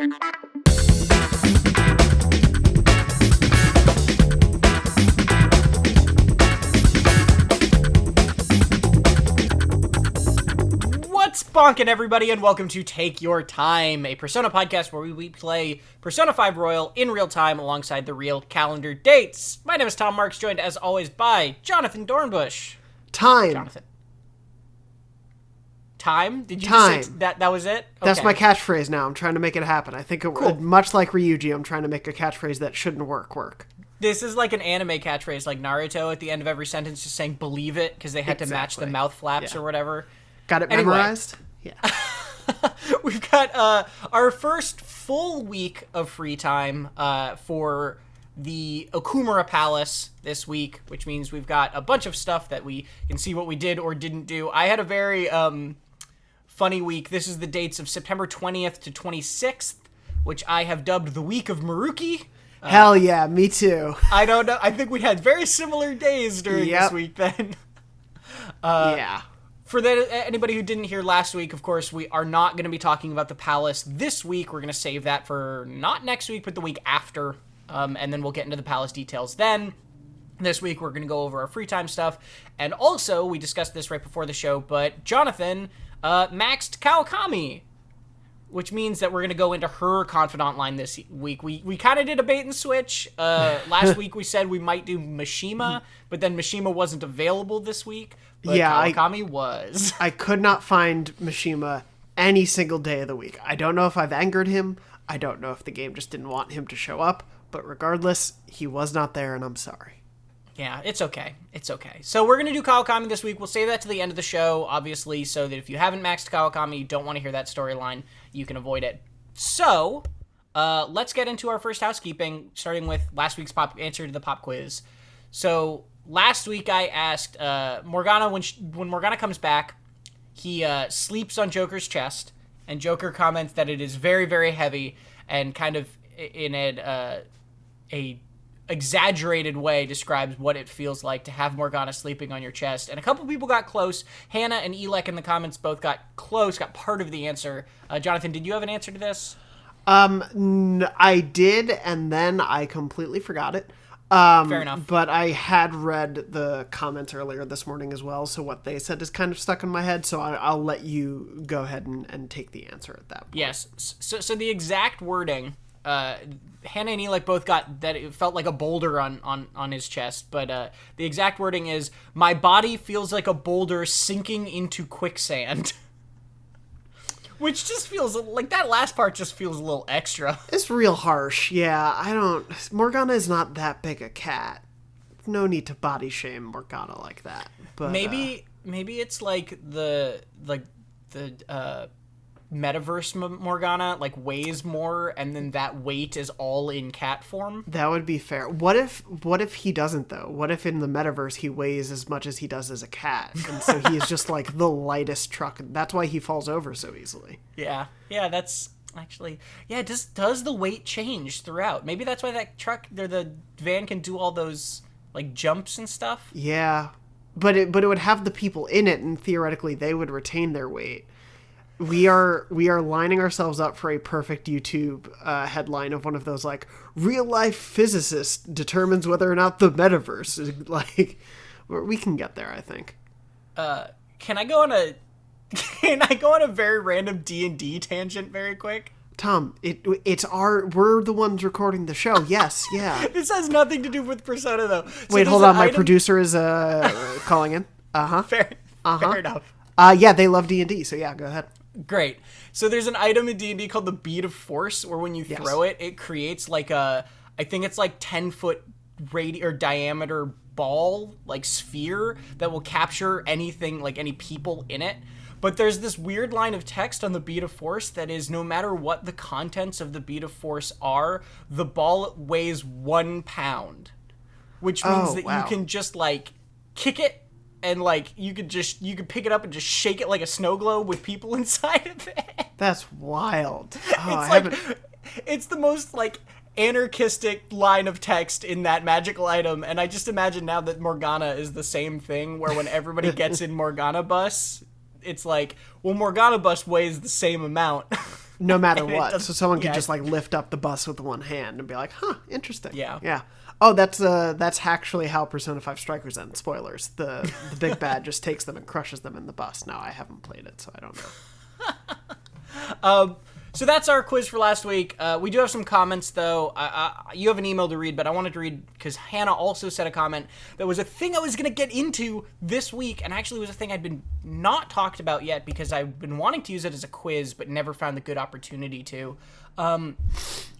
What's bonkin', everybody, and welcome to Take Your Time, a Persona podcast where we play Persona 5 Royal in real time alongside the real calendar dates. My name is Tom Marks, joined as always by Jonathon Dornbush. Time. Jonathan. Time? Did you Time. just say that was it? Okay. That's my catchphrase now. I'm trying to make it happen. I think Cool. much like Ryuji, I'm trying to make a catchphrase that shouldn't work. This is like an anime catchphrase, like Naruto at the end of every sentence just saying believe it because they had to match the mouth flaps or whatever. Got it Anyway. memorized? Yeah. We've got our first full week of free time for the Okumura Palace this week, which means we've got a bunch of stuff that we can see what we did or didn't do. I had a very funny week. This is the dates of September 20th to 26th, which I have dubbed the week of Maruki. Hell yeah, me too. I don't know. I think we had very similar days during this week then. Yeah. For anybody who didn't hear last week, of course, we are not going to be talking about the palace this week. We're going to save that for not next week, but the week after, and then we'll get into the palace details then. This week, we're going to go over our free time stuff, and also, we discussed this right before the show, but Jonathon maxed Kawakami, which means that we're going to go into her confidant line this week. We kind of did a bait and switch. Last week, we said we might do Mishima, but then Mishima wasn't available this week. But Kawakami was. I could not find Mishima any single day of the week. I don't know if I've angered him. I don't know if the game just didn't want him to show up. But regardless, he was not there, and I'm sorry. Yeah, it's okay. It's okay. So we're going to do Kawakami this week. We'll save that to the end of the show, obviously, so that if you haven't maxed Kawakami, you don't want to hear that storyline, you can avoid it. So, let's get into our first housekeeping, starting with last week's answer to the pop quiz. So, last week I asked Morgana, when Morgana comes back, he sleeps on Joker's chest, and Joker comments that it is very, very heavy, and kind of in a exaggerated way describes what it feels like to have Morgana sleeping on your chest. And a couple people got close. Hannah and Elek in the comments both got close, got part of the answer. Jonathon, did you have an answer to this? I did, and then I completely forgot it. Fair enough. But I had read the comments earlier this morning as well, so what they said is kind of stuck in my head, so I'll let you go ahead and take the answer at that point. Yes. So the exact wording, Hannah and Elek both got that it felt like a boulder on his chest, but the exact wording is, my body feels like a boulder sinking into quicksand. Which just feels like that last part just feels a little extra. It's real harsh. Yeah, Morgana is not that big a cat. No need to body shame Morgana like that. But maybe it's like the metaverse Morgana like weighs more, and then that weight is all in cat form. That would be fair. What if he doesn't though? What if in the metaverse he weighs as much as he does as a cat, and so he is just like the lightest truck? That's why he falls over so easily. Yeah. That's actually Does the weight change throughout? Maybe that's why that truck or the van can do all those like jumps and stuff. Yeah, but it would have the people in it, and theoretically they would retain their weight. We are lining ourselves up for a perfect YouTube headline of one of those, like, real life physicist determines whether or not the metaverse is, like, we can get there, I think. Can I go on a very random D&D tangent very quick? Tom, we're the ones recording the show. Yes, yeah. This has nothing to do with Persona though. Wait, hold on. My producer is calling in. Fair enough. Yeah, they love D&D, so yeah, go ahead. Great. So there's an item in D&D called the Bead of Force, where when you throw it, it creates like I think it's like 10-foot diameter ball, like sphere, that will capture anything, like any people in it. But there's this weird line of text on the Bead of Force that is, no matter what the contents of the Bead of Force are, the ball weighs 1 pound. Which means you can just, like, kick it, and, like, you could pick it up and just shake it like a snow globe with people inside of it. That's wild. It's the most, like, anarchistic line of text in that magical item, and I just imagine now that Morgana is the same thing, where when everybody gets in Morgana Bus, it's like, well, Morgana Bus weighs the same amount. no matter what. So someone could just like lift up the bus with one hand and be like, huh, interesting. Yeah. Oh, that's actually how Persona 5 Strikers end. Spoilers. The big bad just takes them and crushes them in the bus. Now, I haven't played it, so I don't know. So that's our quiz for last week. We do have some comments, though. You have an email to read, but I wanted to read because Hannah also said a comment that was a thing I was going to get into this week, and actually was a thing I'd been not talked about yet because I've been wanting to use it as a quiz, but never found the good opportunity to.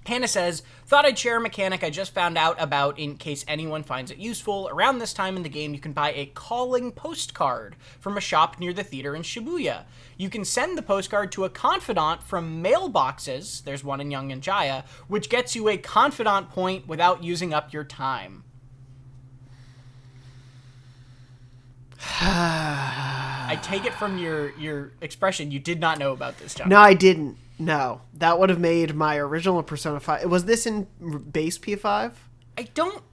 Hannah says, thought I'd share a mechanic I just found out about in case anyone finds it useful. Around this time in the game, you can buy a calling postcard from a shop near the theater in Shibuya. You can send the postcard to a confidant from mailboxes, there's one in Young and Jaya, which gets you a confidant point without using up your time. I take it from your expression, you did not know about this, John. No, I didn't. No. That would have made my original Persona 5... Was this in base P5? I don't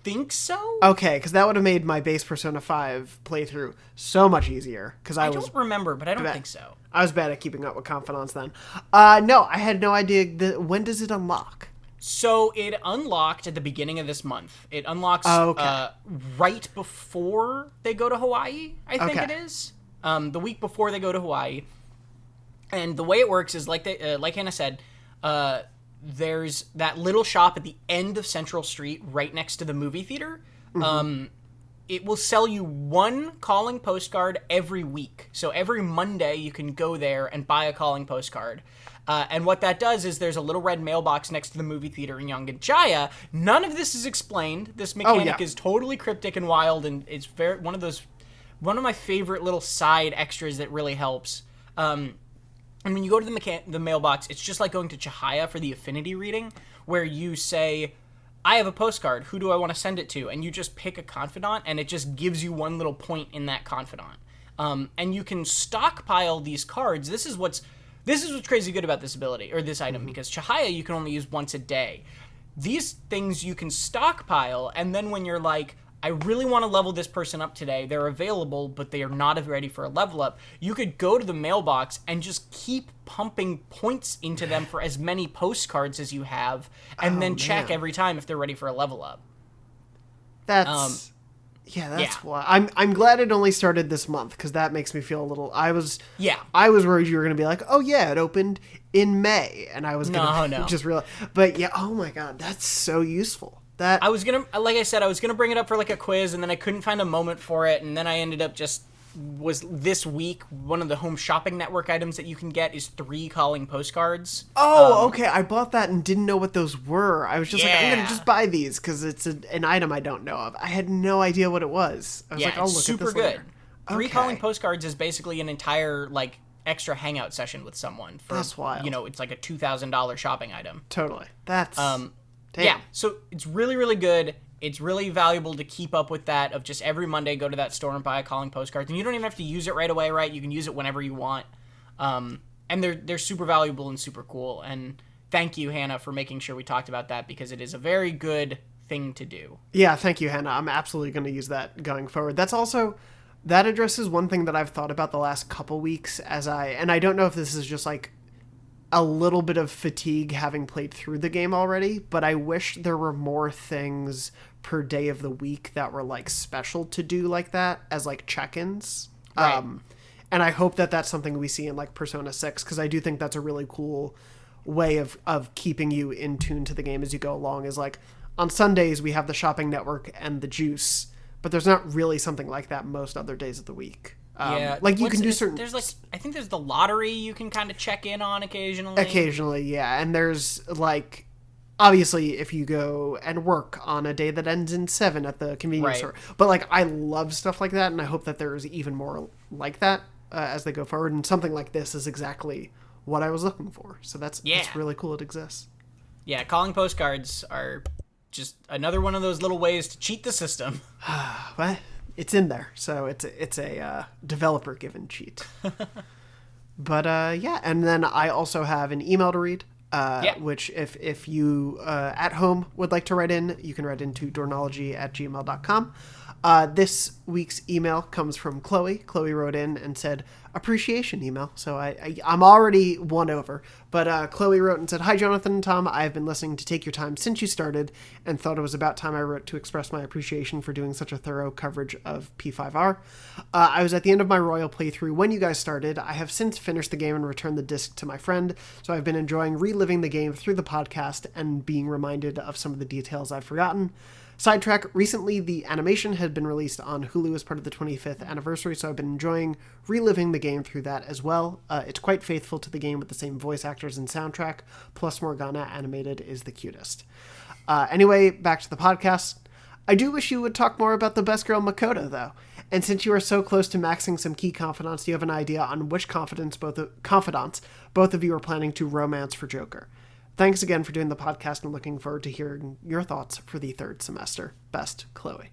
think so. Okay, because that would have made my base Persona 5 playthrough so much easier. Because I don't remember, but I don't think so. I was bad at keeping up with confidants then. No, I had no idea. When does it unlock? So it unlocked at the beginning of this month. It unlocks right before they go to Hawaii, I think it is. The week before they go to Hawaii. And the way it works is, like Hannah said, there's that little shop at the end of Central Street right next to the movie theater. Mm-hmm. It will sell you one calling postcard every week. So every Monday you can go there and buy a calling postcard. And what that does is there's a little red mailbox next to the movie theater in Young and Jaya. None of this is explained. This mechanic is totally cryptic and wild, and it's one of my favorite little side extras that really helps. And when you go to the mailbox, it's just like going to Chihaya for the affinity reading, where you say, I have a postcard, who do I want to send it to? And you just pick a confidant, and it just gives you one little point in that confidant. And you can stockpile these cards. This is what's crazy good about this ability, or this item, because Chihaya you can only use once a day. These things you can stockpile, and then when you're like, I really want to level this person up today, they're available, but they are not ready for a level up, you could go to the mailbox and just keep pumping points into them for as many postcards as you have, and then check every time if they're ready for a level up. That's why I'm glad it only started this month, because that makes me feel a little. I was worried you were going to be like, oh yeah, it opened in May, and I was going to just realize. But yeah, oh my god, that's so useful. I was gonna bring it up for like a quiz, and then I couldn't find a moment for it, and then I ended up was this week, one of the Home Shopping Network items that you can get is 3 calling postcards. Oh, okay. I bought that and didn't know what those were. I was just like, I'm going to just buy these because it's an item I don't know of. I had no idea what it was. I was like, I'll look at this later. 3 calling postcards is basically an entire, like, extra hangout session with someone. That's wild. It's like a $2,000 shopping item. Totally. That's... Yeah, so it's really, really good. It's really valuable to keep up with that, of just every Monday go to that store and buy a calling postcard. And you don't even have to use it right away, right? You can use it whenever you want. And they're super valuable and super cool. And thank you, Hannah, for making sure we talked about that, because it is a very good thing to do. Yeah, thank you, Hannah. I'm absolutely going to use that going forward. That addresses one thing that I've thought about the last couple weeks and I don't know if this is just like a little bit of fatigue having played through the game already, but I wish there were more things per day of the week that were like special to do like that as like check-ins. Right. And I hope that that's something we see in like Persona 6, because I do think that's a really cool way of keeping you in tune to the game as you go along, is like on Sundays we have the shopping network and the juice, but there's not really something like that most other days of the week. Like you can do certain... There's like, I think there's the lottery you can kind of check in on occasionally. Occasionally, yeah. And there's like, obviously if you go and work on a day that ends in 7 at the convenience store. But like, I love stuff like that, and I hope that there's even more like that as they go forward. And something like this is exactly what I was looking for. So that's really cool it exists. Yeah, calling postcards are just another one of those little ways to cheat the system. What? It's in there, so it's a developer-given cheat. But and then I also have an email to read, which if you at home would like to write in, you can write into dornology@gmail.com. This week's email comes from Chloe. Chloe wrote in and said, appreciation email. So I'm already won over. But Chloe wrote and said, hi, Jonathon and Tom. I've been listening to Take Your Time since you started and thought it was about time I wrote to express my appreciation for doing such a thorough coverage of P5R. I was at the end of my Royal playthrough when you guys started. I have since finished the game and returned the disc to my friend, so I've been enjoying reliving the game through the podcast and being reminded of some of the details I've forgotten. Sidetrack, recently the animation had been released on Hulu as part of the 25th anniversary, so I've been enjoying reliving the game through that as well. It's quite faithful to the game with the same voice actors and soundtrack, plus Morgana animated is the cutest. Anyway, back to the podcast. I do wish you would talk more about the best girl Makoto, though. And since you are so close to maxing some key confidants, do you have an idea on which confidants both of you are planning to romance for Joker? Thanks again for doing the podcast and looking forward to hearing your thoughts for the third semester. Best, Chloe.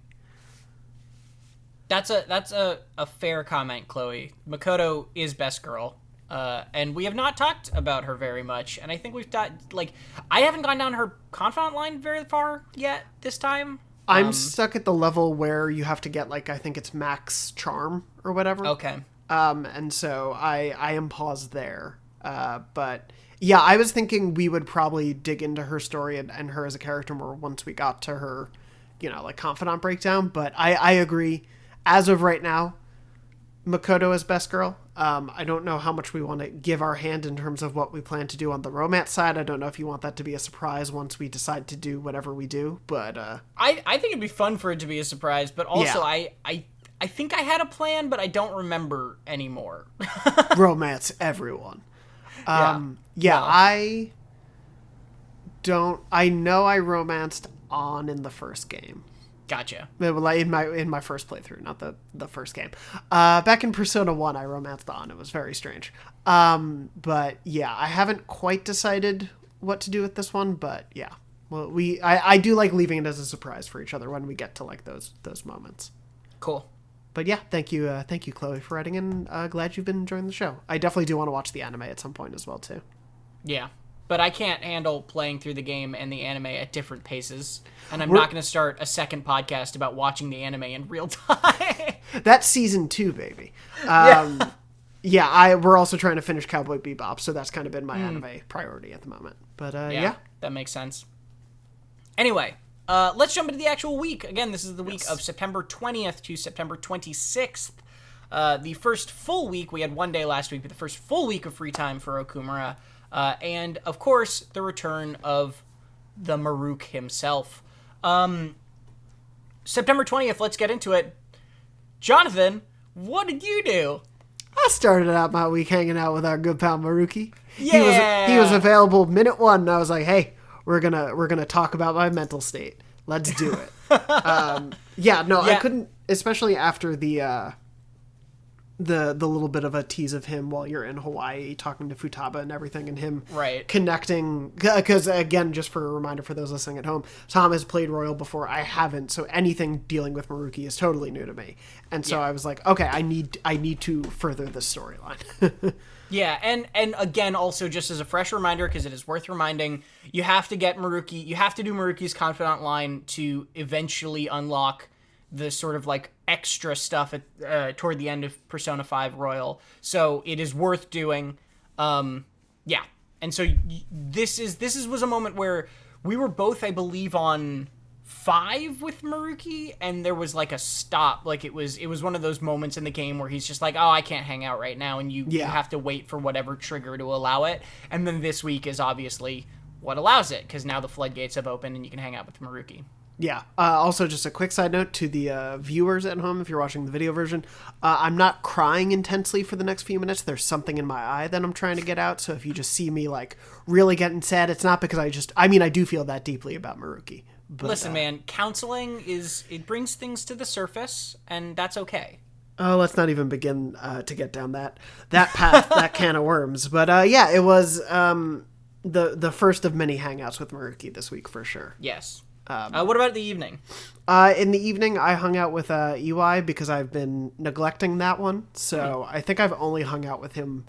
That's a fair comment, Chloe. Makoto is best girl. And we have not talked about her very much. And I think I haven't gone down her confidant line very far yet this time. I'm stuck at the level where you have to get, I think it's max charm or whatever. Okay. And so I am paused there. But yeah, I was thinking we would probably dig into her story and her as a character more once we got to her, confidant breakdown. But I agree. As of right now, Makoto is best girl. I don't know how much we want to give our hand in terms of what we plan to do on the romance side. I don't know if you want that to be a surprise once we decide to do whatever we do. But I think it'd be fun for it to be a surprise. But also, yeah. I think I had a plan, but I don't remember anymore. Romance everyone. Yeah. I know I romanced On in the first game. Gotcha. In my first playthrough, not the first game. Back in Persona 1, I romanced On. It was very strange. But yeah, I haven't quite decided what to do with this one, but yeah. Well, I do like leaving it as a surprise for each other when we get to those moments. Cool. But yeah, thank you, Chloe, for writing in. Glad you've been enjoying the show. I definitely do want to watch the anime at some point as well, too. Yeah, but I can't handle playing through the game and the anime at different paces, and I'm not going to start a second podcast about watching the anime in real time. That's season 2, baby. We're also trying to finish Cowboy Bebop, so that's kind of been my anime priority at the moment. But yeah, that makes sense. Anyway. Let's jump into the actual week. Again, this is the week of September 20th to September 26th. The first full week, we had one day last week, but the first full week of free time for Okumura. And, of course, the return of the Maruk himself. September 20th, let's get into it. Jonathon, what did you do? I started out my week hanging out with our good pal Maruki. Yeah! He was available minute one, and I was like, hey, we're gonna talk about my mental state. Let's do it. I couldn't, especially after the little bit of a tease of him while you're in Hawaii talking to Futaba and everything, and him connecting. Because again, just for a reminder for those listening at home, Tom has played Royal before. I haven't, so anything dealing with Maruki is totally new to me. And so I was like, okay, I need to further this storyline. Yeah, and again, also just as a fresh reminder, because it is worth reminding, you have to get Maruki, you have to do Maruki's confidant line to eventually unlock the sort of extra stuff toward the end of Persona 5 Royal. So it is worth doing. And so this was a moment where we were both, I believe, on 5 with Maruki, and there was a stop. It was one of those moments in the game where he's just like, oh, I can't hang out right now, and you have to wait for whatever trigger to allow it. And then this week is obviously what allows it, because now the floodgates have opened and you can hang out with Maruki. Yeah. Also, just a quick side note to the viewers at home, if you're watching the video version, I'm not crying intensely for the next few minutes. There's something in my eye that I'm trying to get out. So if you just see me really getting sad, it's not because I do feel that deeply about Maruki. But, listen, man, counseling it brings things to the surface, and that's okay. Oh, let's not even begin to get down that path, that can of worms. But it was the first of many hangouts with Maruki this week for sure. Yes. What about the evening? In the evening, I hung out with EY because I've been neglecting that one. So I think I've only hung out with him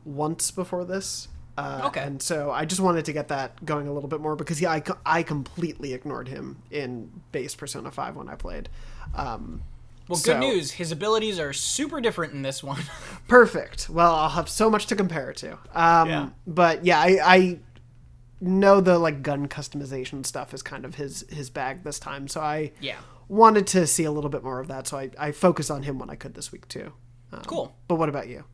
once before this. Okay. And so I just wanted to get that going a little bit more because I completely ignored him in base Persona 5 when I played. Good news. His abilities are super different in this one. Perfect. Well, I'll have so much to compare it to. But yeah, I know the like gun customization stuff is kind of his bag this time. So I wanted to see a little bit more of that. So I focused on him when I could this week too. Cool. But what about you?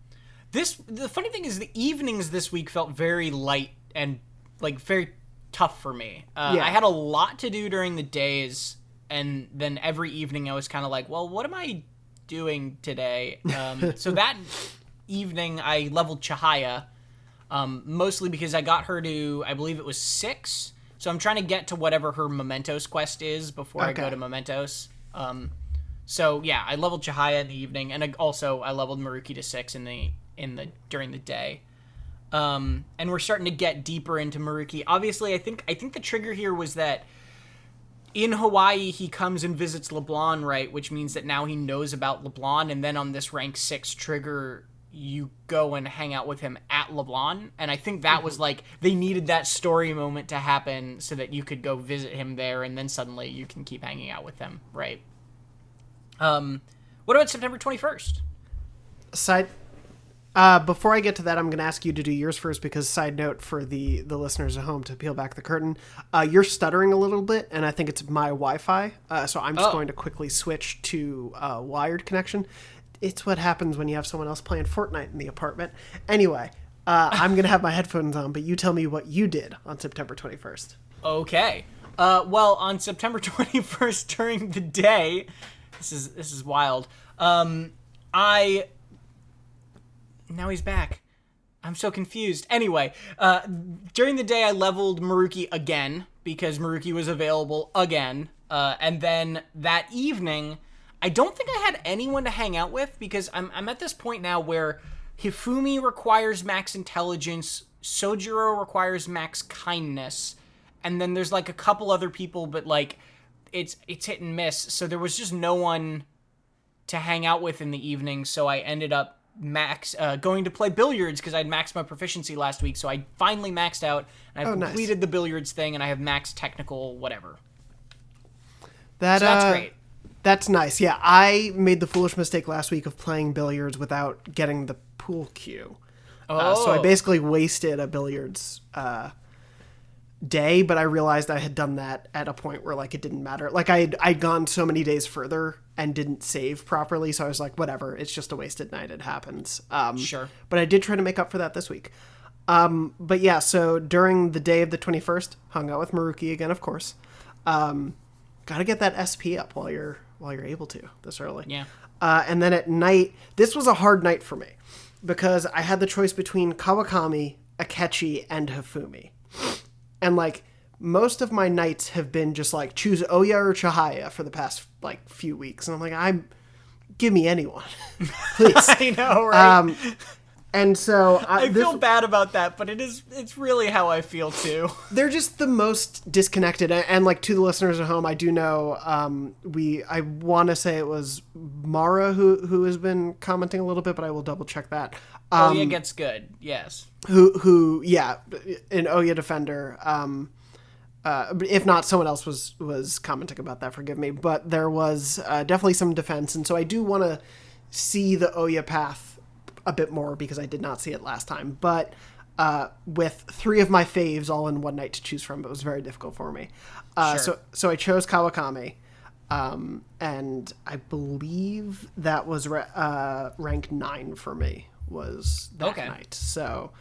The funny thing is the evenings this week felt very light and like very tough for me. I had a lot to do during the days, and then every evening I was kind of like, well, what am I doing today? So that evening I leveled Chihaya, mostly because I got her to, I believe it was 6. So I'm trying to get to whatever her Mementos quest is before I go to Mementos. So yeah, I leveled Chihaya in the evening, and I leveled Maruki to 6 during the day. And we're starting to get deeper into Maruki. Obviously, I think the trigger here was that in Hawaii he comes and visits LeBlanc, right? Which means that now he knows about LeBlanc, and then on this rank 6 trigger, you go and hang out with him at LeBlanc. And I think that was like, they needed that story moment to happen so that you could go visit him there, and then suddenly you can keep hanging out with him, right? What about September 21st? Before I get to that, I'm going to ask you to do yours first because, side note for the listeners at home to peel back the curtain, you're stuttering a little bit, and I think it's my Wi-Fi, so I'm just going to quickly switch to wired connection. It's what happens when you have someone else playing Fortnite in the apartment. Anyway, I'm going to have my headphones on, but you tell me what you did on September 21st. Okay. Well, on September 21st during the day, this is wild. Now he's back. I'm so confused. Anyway, during the day I leveled Maruki again because Maruki was available again. And then that evening, I don't think I had anyone to hang out with because I'm at this point now where Hifumi requires max intelligence, Sojiro requires max kindness, and then there's like a couple other people, but like it's hit and miss. So there was just no one to hang out with in the evening. So I ended up going to play billiards because I'd maxed my proficiency last week. So I finally maxed out, and I've completed the billiards thing, and I have max technical whatever. So that's great. That's nice. Yeah, I made the foolish mistake last week of playing billiards without getting the pool cue. So I basically wasted a billiards day, but I realized I had done that at a point where like it didn't matter. Like I'd gone so many days further and didn't save properly, so I was like, whatever, it's just a wasted night. It happens. Sure. But I did try to make up for that this week. But yeah, so during the day of the 21st, hung out with Maruki again, of course. Gotta get that SP up while you're able to this early. Yeah. And then at night, this was a hard night for me because I had the choice between Kawakami, Akechi, and Hifumi. And like most of my nights have been just like choose Oya or Chihaya for the past like few weeks. And I'm like, give me anyone, please. I know, right? And so I feel bad about that, but it's really how I feel too. They're just the most disconnected. And like to the listeners at home, I do know I want to say it was Mara who has been commenting a little bit, but I will double check that. Oya gets good, yes. Who an Oya defender. If not, someone else was commenting about that. Forgive me, but there was definitely some defense, and so I do want to see the Oya path a bit more because I did not see it last time. But with 3 of my faves all in one night to choose from, it was very difficult for me. Sure. So I chose Kawakami, and I believe that was rank 9 for me was that night. So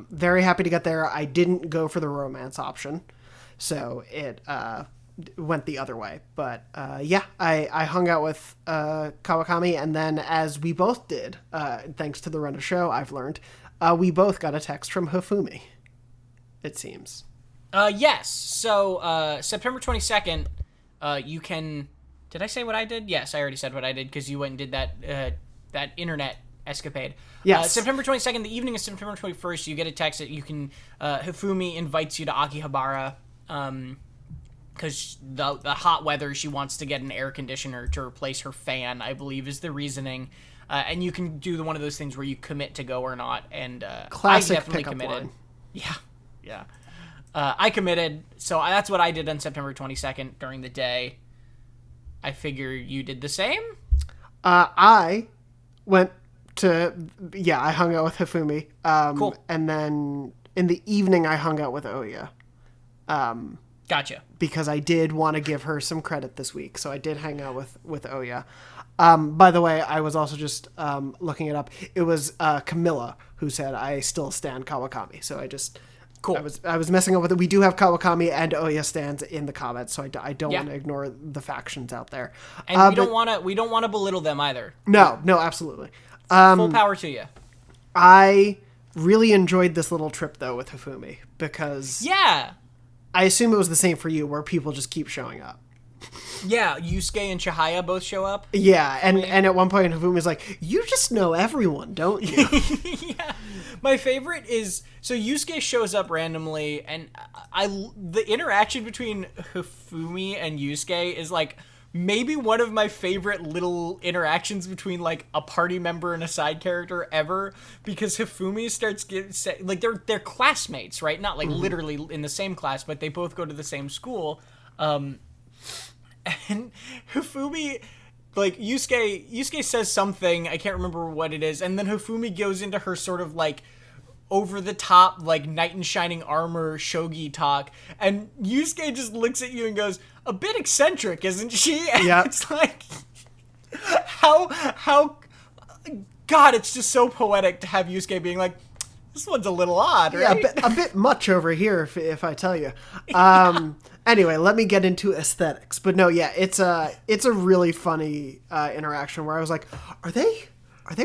very happy to get there. I didn't go for the romance option, so it went the other way. But I hung out with Kawakami, and then as we both did, thanks to the run of show, I've learned, we both got a text from Hifumi, it seems. Yes. So September 22nd, you can... Did I say what I did? Yes, I already said what I did because you went and did that internet escapade. Yes. September 22nd, the evening of September 21st, you get a text that you can... Hifumi invites you to Akihabara, because the hot weather, she wants to get an air conditioner to replace her fan, I believe is the reasoning. And you can do one of those things where you commit to go or not. And classic I definitely pickup committed. line. Yeah. Yeah. I committed, so that's what I did on September 22nd during the day. I figure you did the same? I went to, I hung out with Hifumi. Cool. And then in the evening, I hung out with Oya. Gotcha. Because I did want to give her some credit this week, so I did hang out with Oya. By the way, I was also just looking it up. It was Camilla who said, I still stand Kawakami, so I just... Cool. I was messing up with it. We do have Kawakami and Oya stands in the comments, so I don't want to ignore the factions out there. And we don't want to belittle them either. No, absolutely. Full power to you. I really enjoyed this little trip though with Hifumi because I assume it was the same for you, where people just keep showing up. Yeah, Yusuke and Chihaya both show up. Yeah, and at one point Hifumi's like, "You just know everyone, don't you?" Yeah. My favorite is, so Yusuke shows up randomly, and the interaction between Hifumi and Yusuke is like maybe one of my favorite little interactions between like a party member and a side character ever, because Hifumi starts like they're classmates, right? Not like literally in the same class, but they both go to the same school. And Hifumi, like Yusuke says something, I can't remember what it is, and then Hifumi goes into her sort of like over the top like knight in shining armor shogi talk, and Yusuke just looks at you and goes, "A bit eccentric, isn't she?" And it's like how God, it's just so poetic to have Yusuke being like, "This one's a little odd, right?" Yeah, a bit much over here, if I tell you. Anyway, let me get into aesthetics. But no, yeah, it's a really funny interaction where I was like, are they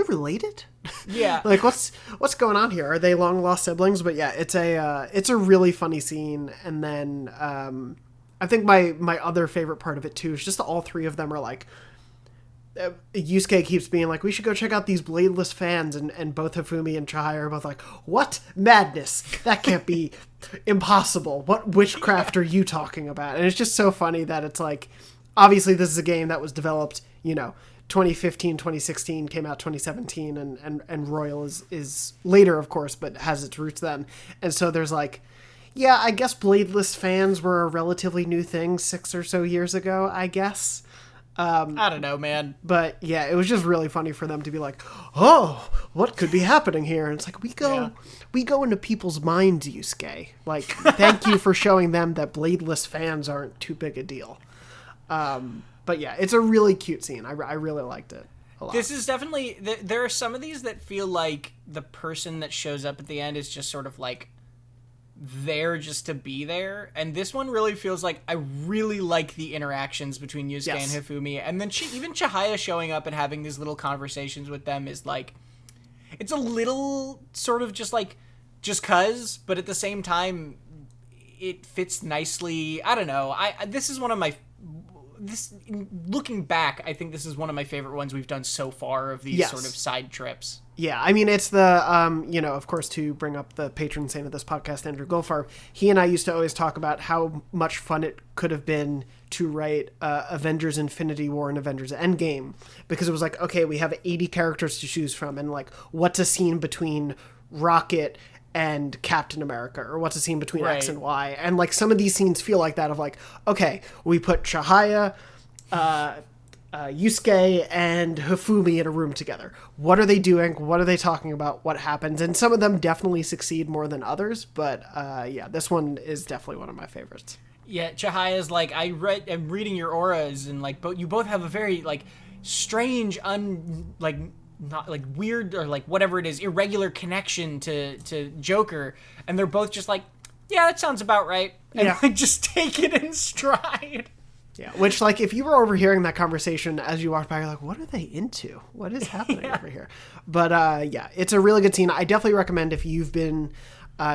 related? Yeah. Like what's going on here? Are they long lost siblings? But yeah, it's a really funny scene. And then I think my other favorite part of it too is just that all three of them are like, Yusuke keeps being like, we should go check out these bladeless fans, and both Hifumi and Chihaya are both like, what? Madness. That can't be impossible. What witchcraft are you talking about? And it's just so funny that it's like, obviously this is a game that was developed, 2015, 2016, came out 2017, and Royal is later, of course, but has its roots then. And so there's like, yeah, I guess bladeless fans were a relatively new thing 6 or so years ago, I guess. I don't know, man. But yeah, it was just really funny for them to be like, oh, what could be happening here? And it's like, we go into people's minds, Yusuke. Like, thank you for showing them that bladeless fans aren't too big a deal. But yeah, it's a really cute scene. I really liked it a lot. This is definitely, there are some of these that feel like the person that shows up at the end is just sort of like there just to be there, and this one really feels like I really like the interactions between Yusuke and Hifumi, and then even Chihaya showing up and having these little conversations with them is like, it's a little sort of just like just cuz, but at the same time it fits nicely. I don't know, this is one of my, looking back, I think this is one of my favorite ones we've done so far of these sort of side trips. Yeah, I mean, it's the, of course, to bring up the patron saint of this podcast, Andrew Goldfarb, he and I used to always talk about how much fun it could have been to write Avengers Infinity War and Avengers Endgame, because it was like, okay, we have 80 characters to choose from, and like, what's a scene between Rocket and Captain America, or what's a scene between X and Y, and like, some of these scenes feel like that, of like, okay, we put Chihaya, Yusuke and Hifumi in a room together. What are they doing? What are they talking about? What happens? And some of them definitely succeed more than others, but this one is definitely one of my favorites. Yeah, Chihaya's like, I'm reading your auras, and like, you both have a very like strange, not like weird or like whatever it is, irregular connection to Joker, and they're both just like, yeah, that sounds about right, and like just take it in stride. Yeah, which, like, if you were overhearing that conversation as you walked by, you're like, what are they into? What is happening over here? But, it's a really good scene. I definitely recommend, if you've been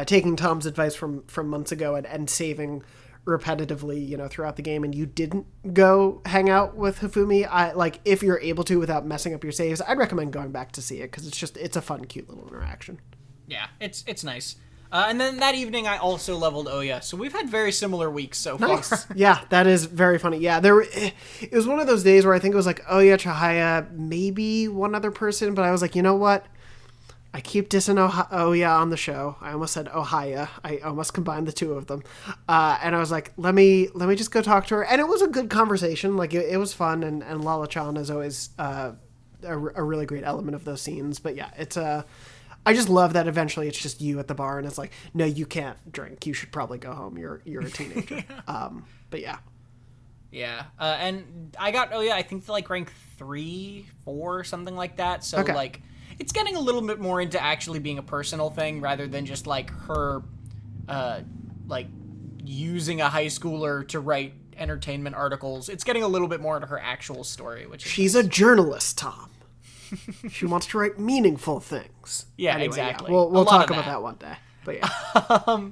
taking Tom's advice from months ago and saving repetitively, throughout the game, and you didn't go hang out with Hifumi, if you're able to without messing up your saves, I'd recommend going back to see it, because it's a fun, cute little interaction. Yeah, it's nice. And then that evening, I also leveled Oya. So we've had very similar weeks so far. Nice. Yeah, that is very funny. Yeah, it was one of those days where I think it was like Oya, Chihaya, maybe one other person. But I was like, you know what? I keep dissing Oya on the show. I almost said Ohaya. I almost combined the two of them. And I was like, let me just go talk to her. And it was a good conversation. Like, it was fun. And Lala-chan is always a really great element of those scenes. But yeah, it's I just love that eventually it's just you at the bar and it's like, no, you can't drink. You should probably go home. You're a teenager. But yeah. Yeah. And I got, I think like rank 3, 4, something like that. So like, it's getting a little bit more into actually being a personal thing rather than just like her, like using a high schooler to write entertainment articles. It's getting a little bit more into her actual story, which is she's a journalist, Tom. She wants to write meaningful things. Yeah, anyway, exactly. Yeah, we'll talk about that one day. But yeah.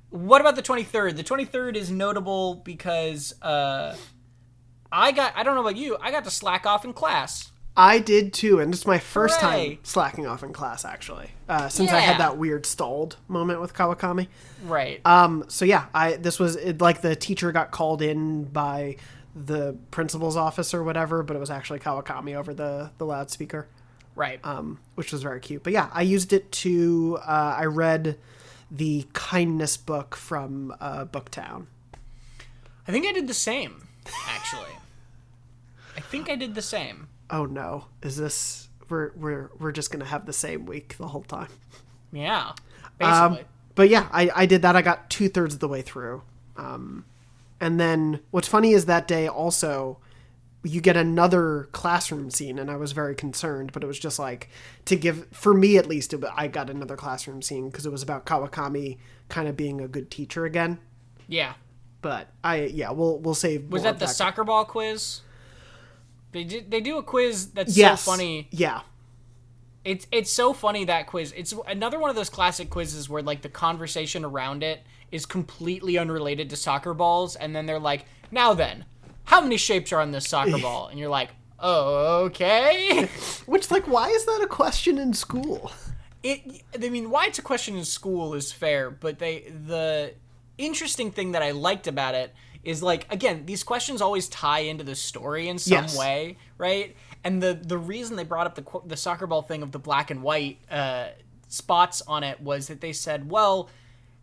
What about the 23rd? The 23rd is notable because I don't know about you, I got to slack off in class. I did too, and it's my first time slacking off in class, actually, since I had that weird stalled moment with Kawakami. Right. So yeah, this was like the teacher got called in by the principal's office or whatever, but it was actually Kawakami over the loudspeaker. Right. Which was very cute. But yeah, I used it to, I read the kindness book from Booktown. I think I did the same, actually. I think I did the same. Oh no, is this we're just gonna have the same week the whole time? Yeah, basically. But yeah, I did that. I got 2/3 of the way through, and then what's funny is that day also you get another classroom scene, and I was very concerned, but it was just like to give, for me at least, I got another classroom scene because it was about Kawakami kind of being a good teacher again. Yeah, but we'll save. Was that the soccer ball quiz? They do a quiz that's so funny. Yeah. It's so funny, that quiz. It's another one of those classic quizzes where like the conversation around it is completely unrelated to soccer balls, and then they're like, now then, how many shapes are on this soccer ball? And you're like, oh, okay. Which, like, why is that a question in school? Why it's a question in school is fair, but the interesting thing that I liked about it is, like, again, these questions always tie into the story in some way, right? And the reason they brought up the soccer ball thing of the black and white spots on it was that they said, well,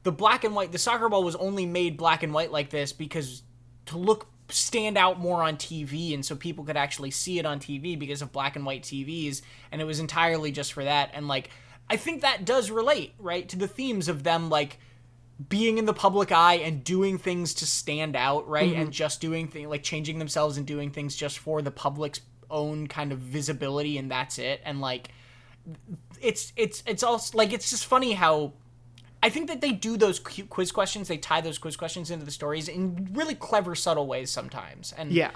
the soccer ball was only made black and white like this because to stand out more on TV, and so people could actually see it on TV because of black and white TVs, and it was entirely just for that. And, like, I think that does relate, right, to the themes of them, like, being in the public eye and doing things to stand out, right? Mm-hmm. And just doing things, like changing themselves and doing things just for the public's own kind of visibility, and that's it. And like, it's also like, it's just funny how I think that they do those quiz questions, they tie those quiz questions into the stories in really clever, subtle ways sometimes. And yeah.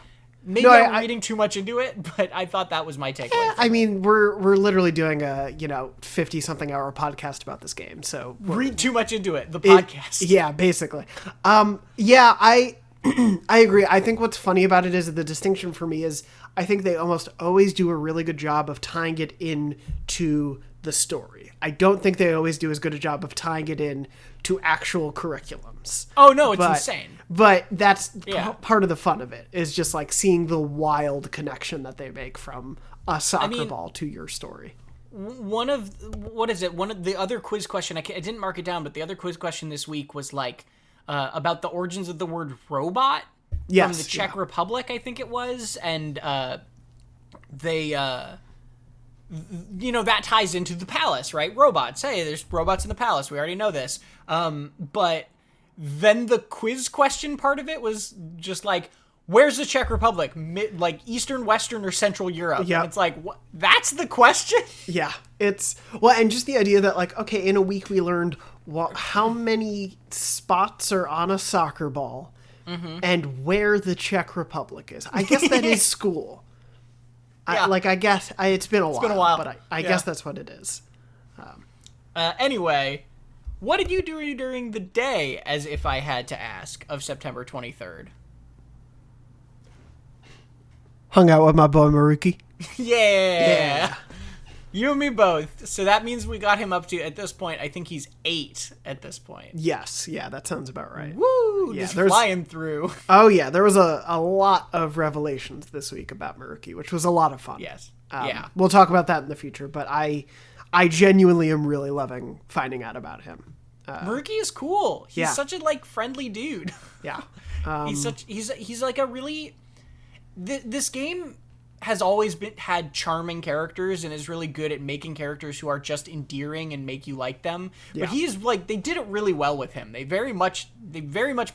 Maybe I'm reading too much into it, but I thought that was my takeaway. I mean, we're literally doing a 50-something hour podcast about this game, so read too much into it. The podcast, basically. I agree. I think what's funny about it is the distinction for me is I think they almost always do a really good job of tying it in to the story. I don't think they always do as good a job of tying it in to actual curriculums. Oh no, it's insane. But that's part of the fun of it, is just like seeing the wild connection that they make from a soccer ball to your story. One of the other quiz question, I didn't mark it down, but the other quiz question this week was like about the origins of the word robot from the Czech Republic, I think it was, and they that ties into the palace, right? Robots. Hey, there's robots in the palace. We already know this. But then the quiz question part of it was just like, where's the Czech Republic? Like Eastern, Western, or Central Europe? Yeah. It's like, what? That's the question? Yeah. And just the idea that, like, okay, in a week we learned how many spots are on a soccer ball and where the Czech Republic is. I guess that is school. Yeah. I guess it's been a while, but I guess that's what it is. Anyway, what did you do during the day, as if I had to ask, of September 23rd? Hung out with my boy Maruki. Yeah. You and me both. So that means we got him up to, at this point, I think he's 8 at this point. Yes. Yeah, that sounds about right. Woo! Yeah, just flying through. Oh, yeah. There was a lot of revelations this week about Maruki, which was a lot of fun. Yes. We'll talk about that in the future, but I I genuinely am really loving finding out about him. Maruki is cool. He's Yeah. such a like friendly dude. Yeah. He's like a really this game has always had charming characters and is really good at making characters who are just endearing and make you like them. Yeah. But he's like, they did it really well with him. They very much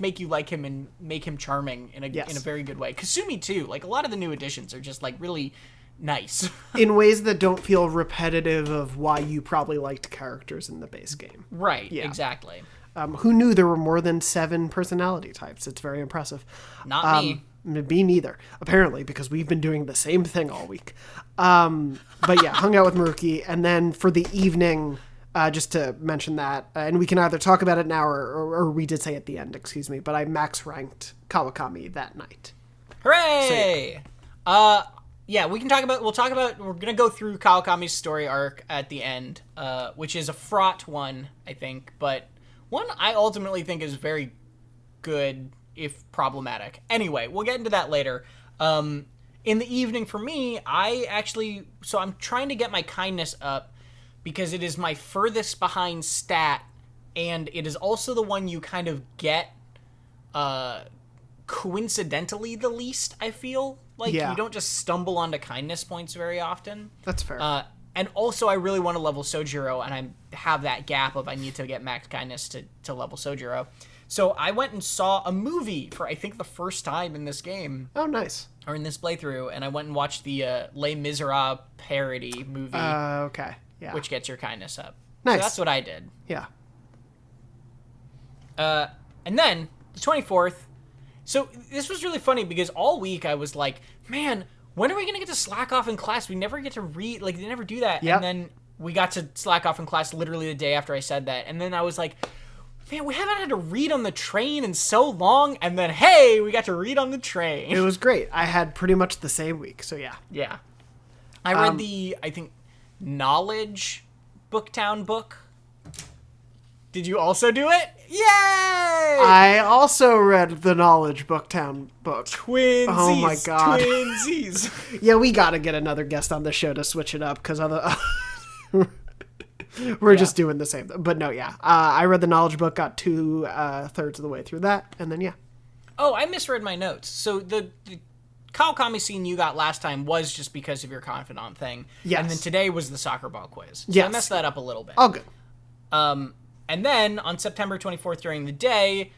make you like him and make him charming in a very good way. Kasumi too. Like a lot of the new additions are just like really nice. In ways that don't feel repetitive of why you probably liked characters in the base game. Right. Yeah. Exactly. Who knew there were more than 7 personality types? It's very impressive. Not me. Me neither, apparently, because we've been doing the same thing all week. But yeah, hung out with Maruki, and then for the evening, just to mention that, and we can either talk about it now or we did say at the end, excuse me, but I max ranked Kawakami that night. Hooray! Yeah, we'll talk about, we're going to go through Kawakami's story arc at the end, which is a fraught one, I think, but one I ultimately think is very good, if problematic. Anyway, we'll get into that later. In the evening for me, I'm trying to get my kindness up because it is my furthest behind stat, and it is also the one you kind of get, coincidentally the least, I feel. Like, you don't just stumble onto kindness points very often. That's fair. And also, I really want to level Sojiro, and I have that gap of I need to get max kindness to level Sojiro. So I went and saw a movie for, I think, the first time in this game. Oh, nice. Or in this playthrough, and I went and watched the Les Miserables parody movie. Okay, yeah. Which gets your kindness up. Nice. So that's what I did. Yeah. And then, the 24th, so this was really funny because all week I was like, man, when are we going to get to slack off in class? We never get to read, like, they never do that. Yep. And then we got to slack off in class literally the day after I said that. And then I was like, man, we haven't had to read on the train in so long. And then, hey, we got to read on the train. It was great. I had pretty much the same week, so yeah. Yeah. I read I think, Knowledge Booktown book. Did you also do it? Yay! I also read the Knowledge Booktown book. Twinsies. Oh my god. Twinsies. Yeah, we gotta get another guest on the show to switch it up, because we're just doing the same thing. But no, yeah. I read the Knowledge book, got 2/3 of the way through that, and then yeah. Oh, I misread my notes. So the Kawakami scene you got last time was just because of your Confidant thing. Yes. And then today was the soccer ball quiz. So yes. I messed that up a little bit. All good. And then on September 24th during the day,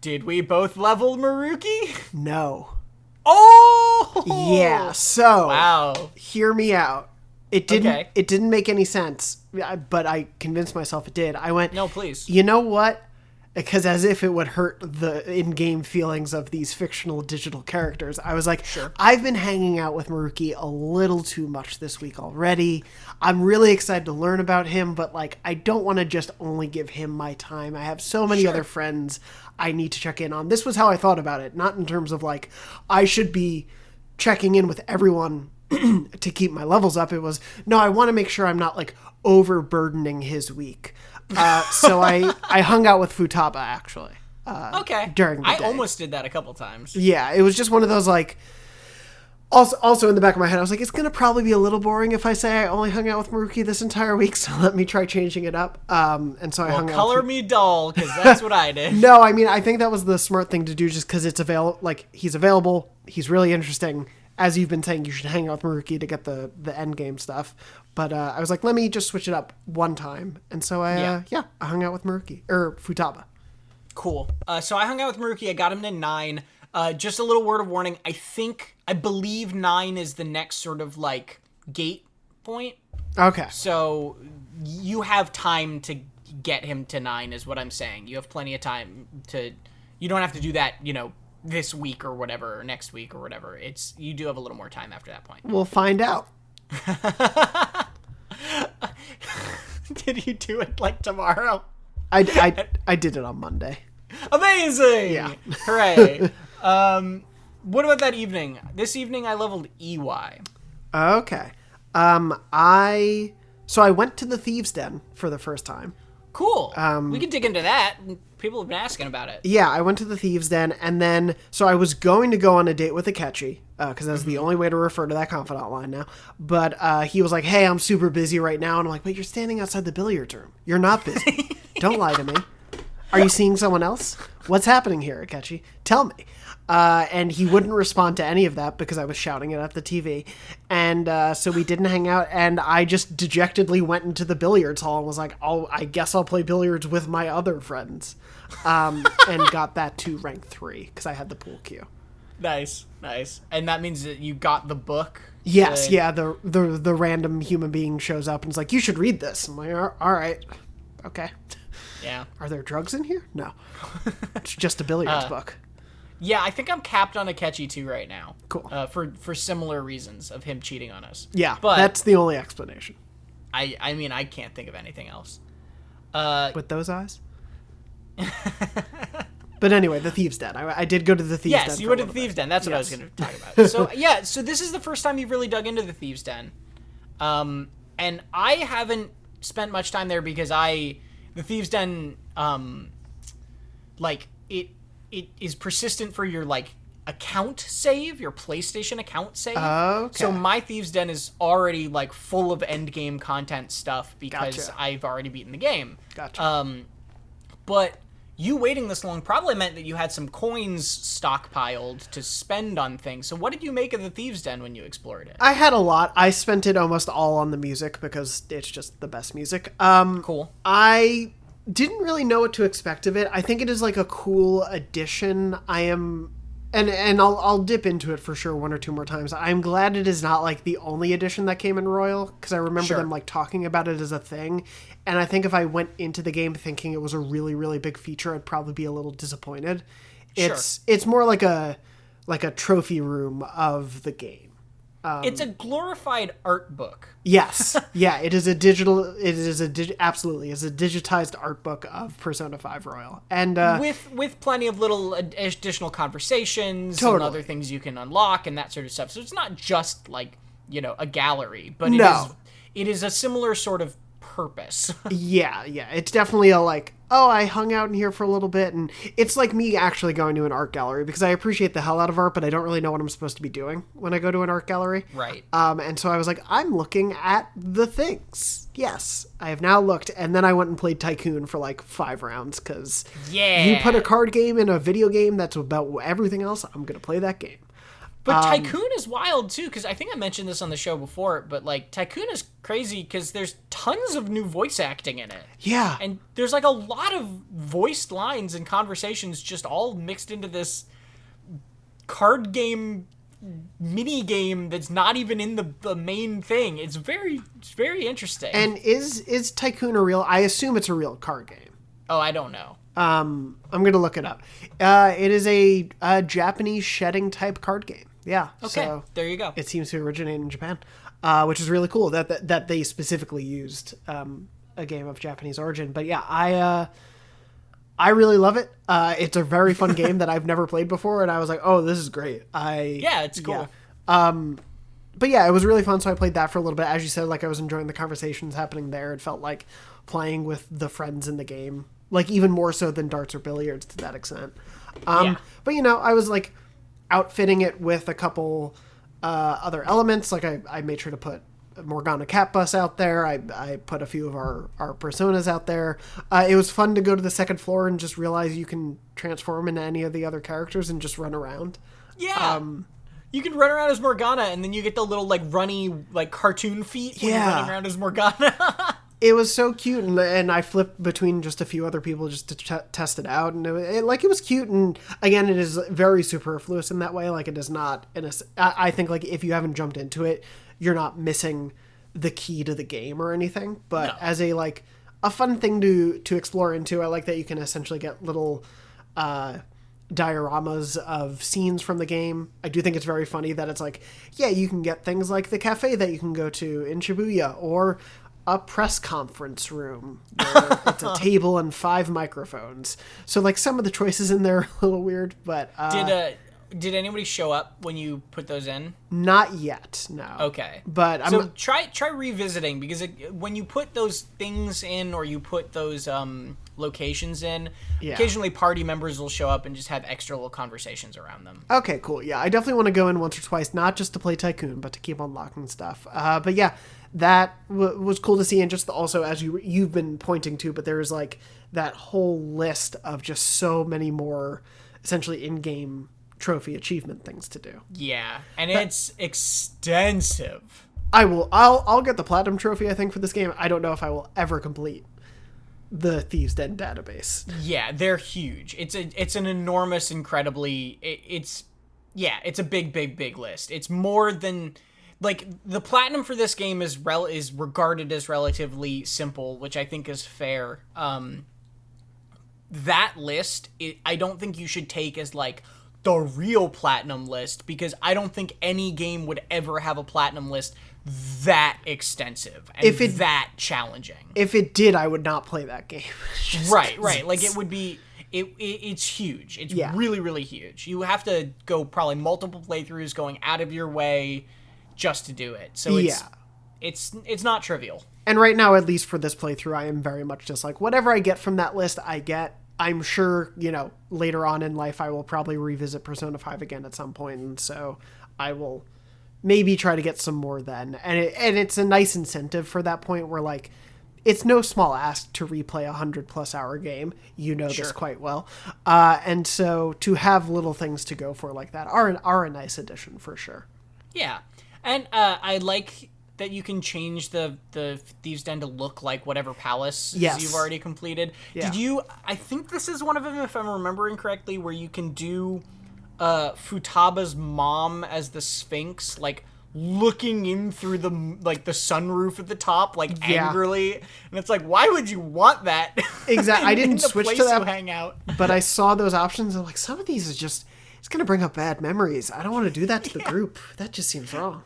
did we both level Maruki? No. Oh! Yeah, so wow. Hear me out. It didn't make any sense, but I convinced myself it did. I went, no, please. You know what? Because as if it would hurt the in-game feelings of these fictional digital characters, I was like, sure. I've been hanging out with Maruki a little too much this week already. I'm really excited to learn about him, but like, I don't want to just only give him my time. I have so many other friends I need to check in on. This was how I thought about it, not in terms of like, I should be checking in with everyone to keep my levels up. It was, no, I want to make sure I'm not like overburdening his week. So I hung out with Futaba actually. During the day. I almost did that a couple times. Yeah, it was just one of those like. Also in the back of my head, I was like, it's gonna probably be a little boring if I say I only hung out with Maruki this entire week. So let me try changing it up. And so I hung out. Color me dull, because that's what I did. No, I mean I think that was the smart thing to do, just because it's available. Like he's available. He's really interesting. As you've been saying, you should hang out with Maruki to get the end game stuff. But I was like, let me just switch it up one time. And so I hung out with Maruki. Or Futaba. Cool. So I hung out with Maruki. I got him to 9. Just a little word of warning. I believe 9 is the next sort of like gate point. Okay. So you have time to get him to 9 is what I'm saying. You have plenty of time you don't have to do that, this week or whatever, or next week or whatever. You do have a little more time after that point. We'll find out. Did you do it like tomorrow? I did it on Monday. Amazing! Yeah. Hooray. What about that evening? This evening I leveled EY. Okay. So I went to the Thieves Den for the first time. Cool. We can dig into that. People have been asking about it. Yeah, I went to the Thieves Den, and then, so I was going to go on a date with Akechi, because that's the only way to refer to that Confidant line now. But he was like, hey, I'm super busy right now. And I'm like, but you're standing outside the billiards room. You're not busy. Don't lie to me. Are you seeing someone else? What's happening here, Akechi? Tell me. And he wouldn't respond to any of that because I was shouting it at the TV. And so we didn't hang out, and I just dejectedly went into the billiards hall and was like, I guess I'll play billiards with my other friends. And got that to rank 3 because I had the pool cue. Nice. And that means that you got the book? Yes, yeah, the random human being shows up and is like, you should read this. I'm like, all right, okay. Yeah. Are there drugs in here? No. It's just a billiards book. Yeah, I think I'm capped on Akechi too right now. Cool. For similar reasons of him cheating on us. Yeah, but that's the only explanation. I mean, I can't think of anything else. With those eyes? But anyway, the Thieves Den. I did go to the Thieves Den. Yes, you went to the Thieves Den. That's what I was going to talk about. So, yeah, so this is the first time you've really dug into the Thieves Den. And I haven't spent much time there because the Thieves Den, it is persistent for your, account save, your PlayStation account save. Okay. So my Thieves Den is already, full of endgame content stuff because Gotcha. I've already beaten the game. Gotcha. But you waiting this long probably meant that you had some coins stockpiled to spend on things. So what did you make of the Thieves Den when you explored it? I had a lot. I spent it almost all on the music because it's just the best music. Cool. I didn't really know what to expect of it. I think it is a cool addition. And I'll dip into it for sure one or two more times. I'm glad it is not the only edition that came in Royal, because I remember them talking about it as a thing. And I think if I went into the game thinking it was a really, really big feature, I'd probably be a little disappointed. It's more like a trophy room of the game. It's a glorified art book. Yes. Yeah, absolutely is a digitized art book of Persona 5 Royal. And with plenty of little additional conversations totally. And other things you can unlock and that sort of stuff. So it's not just a gallery, but it is a similar sort of purpose. Yeah. It's definitely I hung out in here for a little bit, and it's like me actually going to an art gallery because I appreciate the hell out of art, but I don't really know what I'm supposed to be doing when I go to an art gallery. Right. And so I was like, I'm looking at the things. Yes, I have now looked, and then I went and played Tycoon for 5 rounds because you put a card game in a video game that's about everything else, I'm going to play that game. But Tycoon is wild, too, because I think I mentioned this on the show before, but, Tycoon is crazy because there's tons of new voice acting in it. Yeah. And there's, a lot of voiced lines and conversations just all mixed into this card game mini game that's not even in the main thing. It's very interesting. And is Tycoon a real... I assume it's a real card game. Oh, I don't know. I'm going to look it up. It is a Japanese shedding type card game. Yeah. Okay, so there you go. It seems to originate in Japan, which is really cool that they specifically used a game of Japanese origin. But yeah, I really love it. It's a very fun game that I've never played before, and I was like, oh, this is great. Yeah, it's cool. Yeah. But yeah, it was really fun, so I played that for a little bit. As you said, I was enjoying the conversations happening there. It felt like playing with the friends in the game, even more so than darts or billiards to that extent. But, I was, outfitting it with a couple other elements. I made sure to put Morgana Cat Bus out there. I put a few of our personas out there. It was fun to go to the second floor and just realize you can transform into any of the other characters and just run around. Yeah. You can run around as Morgana, and then you get the little, runny, cartoon feet when you're running around as Morgana. It was so cute, and I flipped between just a few other people just to test it out, and it was cute, and again, it is very superfluous in that way. It is not, I think, if you haven't jumped into it, you're not missing the key to the game or anything, but as a fun thing to explore into, I like that you can essentially get little dioramas of scenes from the game. I do think it's very funny that it's you can get things like the cafe that you can go to in Shibuya, or a press conference room where it's a table and 5 microphones. So some of the choices in there are a little weird, but Did anybody show up when you put those in? Not yet, no. Okay. But so try revisiting, because when you put those things in, or you put those locations in, occasionally party members will show up and just have extra little conversations around them. Okay, cool. Yeah, I definitely want to go in once or twice, not just to play Tycoon, but to keep unlocking stuff. But yeah, that was cool to see, and just also, as you've been pointing to, but there's like that whole list of just so many more essentially in-game trophy achievement things to do. Yeah, and it's extensive. I'll get the platinum trophy, I think, for this game. I don't know if I will ever complete the Thieves Den database. Yeah, they're huge. It's an enormous, incredibly it's a big list. It's more than, like, the platinum for this game is regarded as relatively simple, which I think is fair. That list, I don't think you should take as like the real platinum list, because I don't think any game would ever have a platinum list that extensive and that challenging. If it did, I would not play that game. Right. Like, it would be, it's huge. It's really, really huge. You have to go probably multiple playthroughs, going out of your way just to do it. So it's not trivial. And right now, at least for this playthrough, I am very much just like, whatever I get from that list, I get. I'm sure, later on in life, I will probably revisit Persona 5 again at some point, and so I will maybe try to get some more then. And it's a nice incentive for that point where, like, it's no small ask to replay a 100+ hour game. You know this quite well. And so to have little things to go for like that are a nice addition for sure. Yeah. And I like that you can change the Thieves Den to look like whatever palace you've already completed. Yeah. I think this is one of them, if I'm remembering correctly, where you can do Futaba's mom as the Sphinx, like looking in through the sunroof at the top, like angrily, and it's like, why would you want that? Exactly. I didn't switch to that, hang out. But I saw those options, and like, some of these is just, it's gonna bring up bad memories. I don't want to do that to the group. That just seems wrong.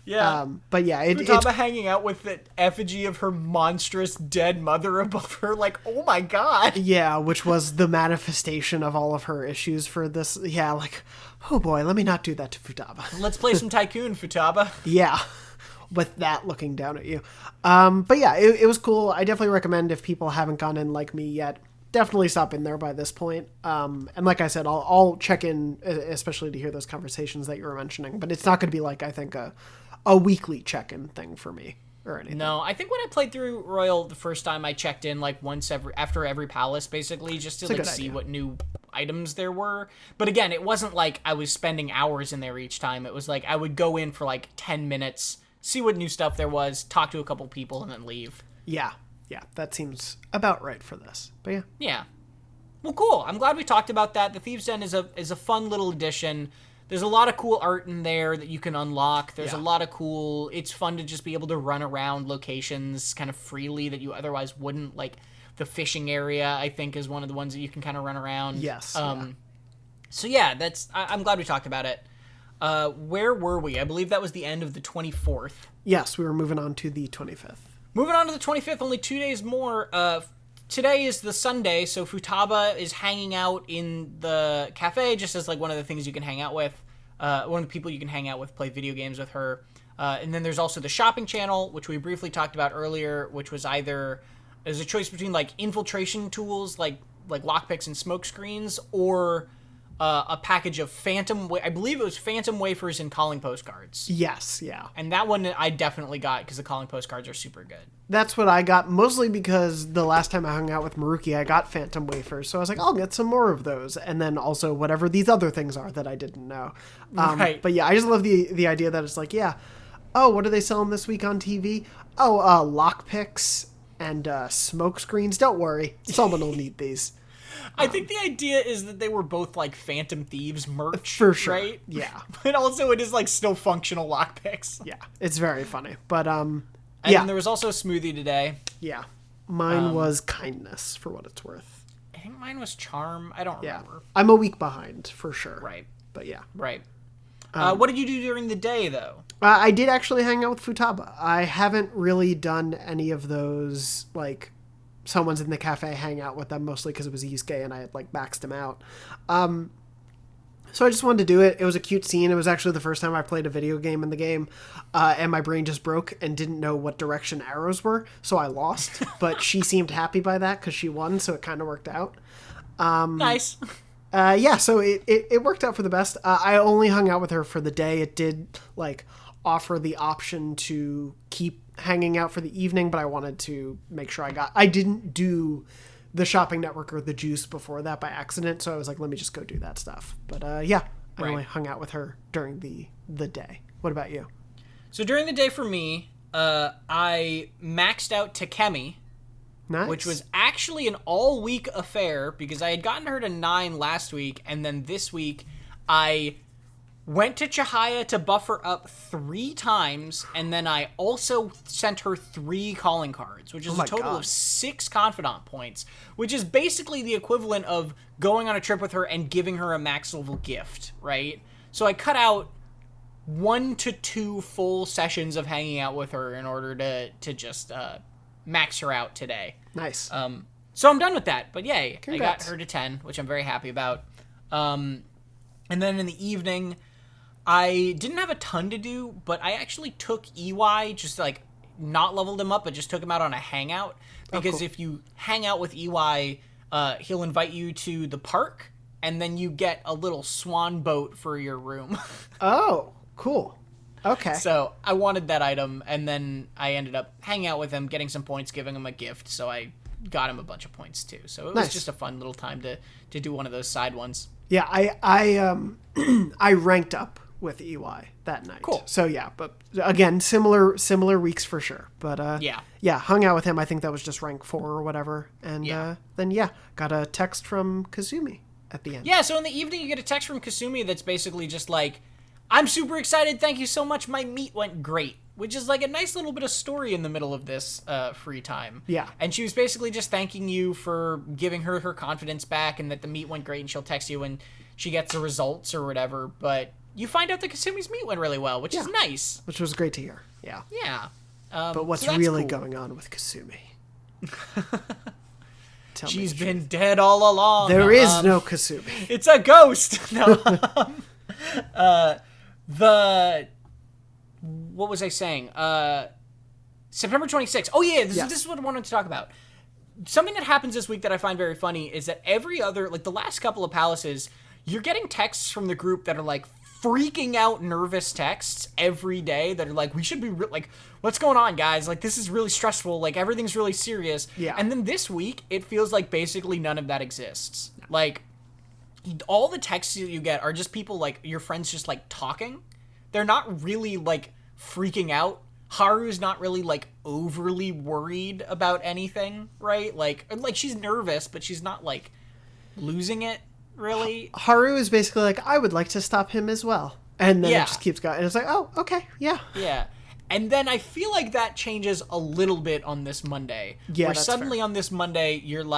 Yeah. But yeah, Futaba hanging out with the effigy of her monstrous dead mother above her, like, oh my god. Yeah, which was the manifestation of all of her issues for this. Yeah, like, oh boy, let me not do that to Futaba. Let's play some Tycoon, Futaba. Yeah, with that looking down at you. But yeah, it was cool. I definitely recommend, if people haven't gone in like me yet, definitely stop in there by this point. And like I said, I'll check in, especially to hear those conversations that you were mentioning. But it's not going to be like, I think, a weekly check-in thing for me or anything. No, I think when I played through Royal the first time, I checked in like once after every palace, basically, just to like see what new items there were. But again, it wasn't like I was spending hours in there each time. It was like I would go in for like 10 minutes, see what new stuff there was, talk to a couple people, and then leave. Yeah, that seems about right for this. But yeah. Yeah. Well, cool. I'm glad we talked about that. The Thieves Den is a fun little addition. There's a lot of cool art in there that you can unlock. There's a lot of cool... It's fun to just be able to run around locations kind of freely that you otherwise wouldn't. Like, the fishing area, I think, is one of the ones that you can kind of run around. Yes. So, yeah, I'm glad we talked about it. Where were we? I believe that was the end of the 24th. Yes, we were moving on to the 25th. Moving on to the 25th, only 2 days more. Today is the Sunday, so Futaba is hanging out in the cafe, just as like one of the things you can hang out with. One of the people you can hang out with, play video games with her. And then there's also the shopping channel, which we briefly talked about earlier, which was either as a choice between like infiltration tools, like lockpicks and smoke screens, or a package of I believe it was Phantom wafers and calling postcards. Yes, yeah. And that one I definitely got because the calling postcards are super good. That's what I got, mostly because the last time I hung out with Maruki, I got Phantom wafers, so I was like, I'll get some more of those, and then also whatever these other things are that I didn't know. Right. But yeah, I just love the idea that it's like, oh, what are they selling this week on TV? Oh, lockpicks and smoke screens. Don't worry, someone will need these. I think the idea is that they were both like Phantom Thieves merch, for sure. Right? Yeah, but also it is like still functional lockpicks. Yeah, it's very funny. But and there was also a smoothie today. Yeah, mine was kindness, for what it's worth. I think mine was charm. I don't remember. I'm a week behind for sure. Right, but yeah, right. What did you do during the day though? I did actually hang out with Futaba. I haven't really done any of those like. Someone's in the cafe, hang out with them, mostly because it was Yusuke and I had like maxed him out. So I just wanted to do it. It was a cute scene. It was actually the first time I played a video game in the game, and my brain just broke and didn't know what direction arrows were, so I lost. But she seemed happy by that because she won, so it kind of worked out. Nice. So it worked out for the best. I only hung out with her for the day. It did, like, offer the option to keep hanging out for the evening, but I wanted to make sure I didn't do the shopping network or the juice before that by accident, so I was like, let me just go do that stuff. But I only hung out with her during the day. What about you? So during the day for me, I maxed out Takemi, Nice. which was actually an all-week affair because I had gotten her to 9 last week, and then this week I went to Chihaya to buff her up 3 times, and then I also sent her 3 calling cards, which is a total of 6 Confidant points, which is basically the equivalent of going on a trip with her and giving her a max level gift, right? So I cut out 1 to 2 full sessions of hanging out with her in order to just max her out today. Nice. So I'm done with that, but yay, Congrats. I got her to 10, which I'm very happy about. And then in the evening, I didn't have a ton to do, but I actually took EY, just like not leveled him up, but just took him out on a hangout. Because if you hang out with EY, he'll invite you to the park, and then you get a little swan boat for your room. Oh, cool. Okay. So I wanted that item, and then I ended up hanging out with him, getting some points, giving him a gift, so I got him a bunch of points too. So it was just a fun little time to do one of those side ones. Yeah, I ranked up with EY that night. Cool. So yeah, but again, similar weeks for sure. But hung out with him. I think that was just rank 4 or whatever. And then got a text from Kazumi at the end. Yeah, so in the evening you get a text from Kasumi that's basically just like, I'm super excited, thank you so much, my meet went great. Which is like a nice little bit of story in the middle of this free time. Yeah. And she was basically just thanking you for giving her confidence back and that the meet went great, and she'll text you when she gets the results or whatever. But you find out that Kasumi's meet went really well, which is nice. Which was great to hear. Yeah. Yeah. But what's really going on with Kasumi? She's been dead all along. There is no Kasumi. It's a ghost. No. What was I saying? September 26th. Oh, yeah, this is what I wanted to talk about. Something that happens this week that I find very funny is that every other, like the last couple of palaces, you're getting texts from the group that are like freaking out nervous texts every day that are like, we should be, like, what's going on, guys? Like, this is really stressful. Like, everything's really serious. Yeah. And then this week, it feels like basically none of that exists. No. Like, all the texts that you get are just people, like, your friends just, like, talking. They're not really, like, freaking out. Haru's not really, like, overly worried about anything, right? Like she's nervous, but she's not, like, losing it, really. Haru is basically like, I would like to stop him as well. And then it just keeps going. And it's like, oh, okay, yeah. Yeah. And then I feel like that changes a little bit on this Monday. Yeah, where that's suddenly fair. On this Monday, you have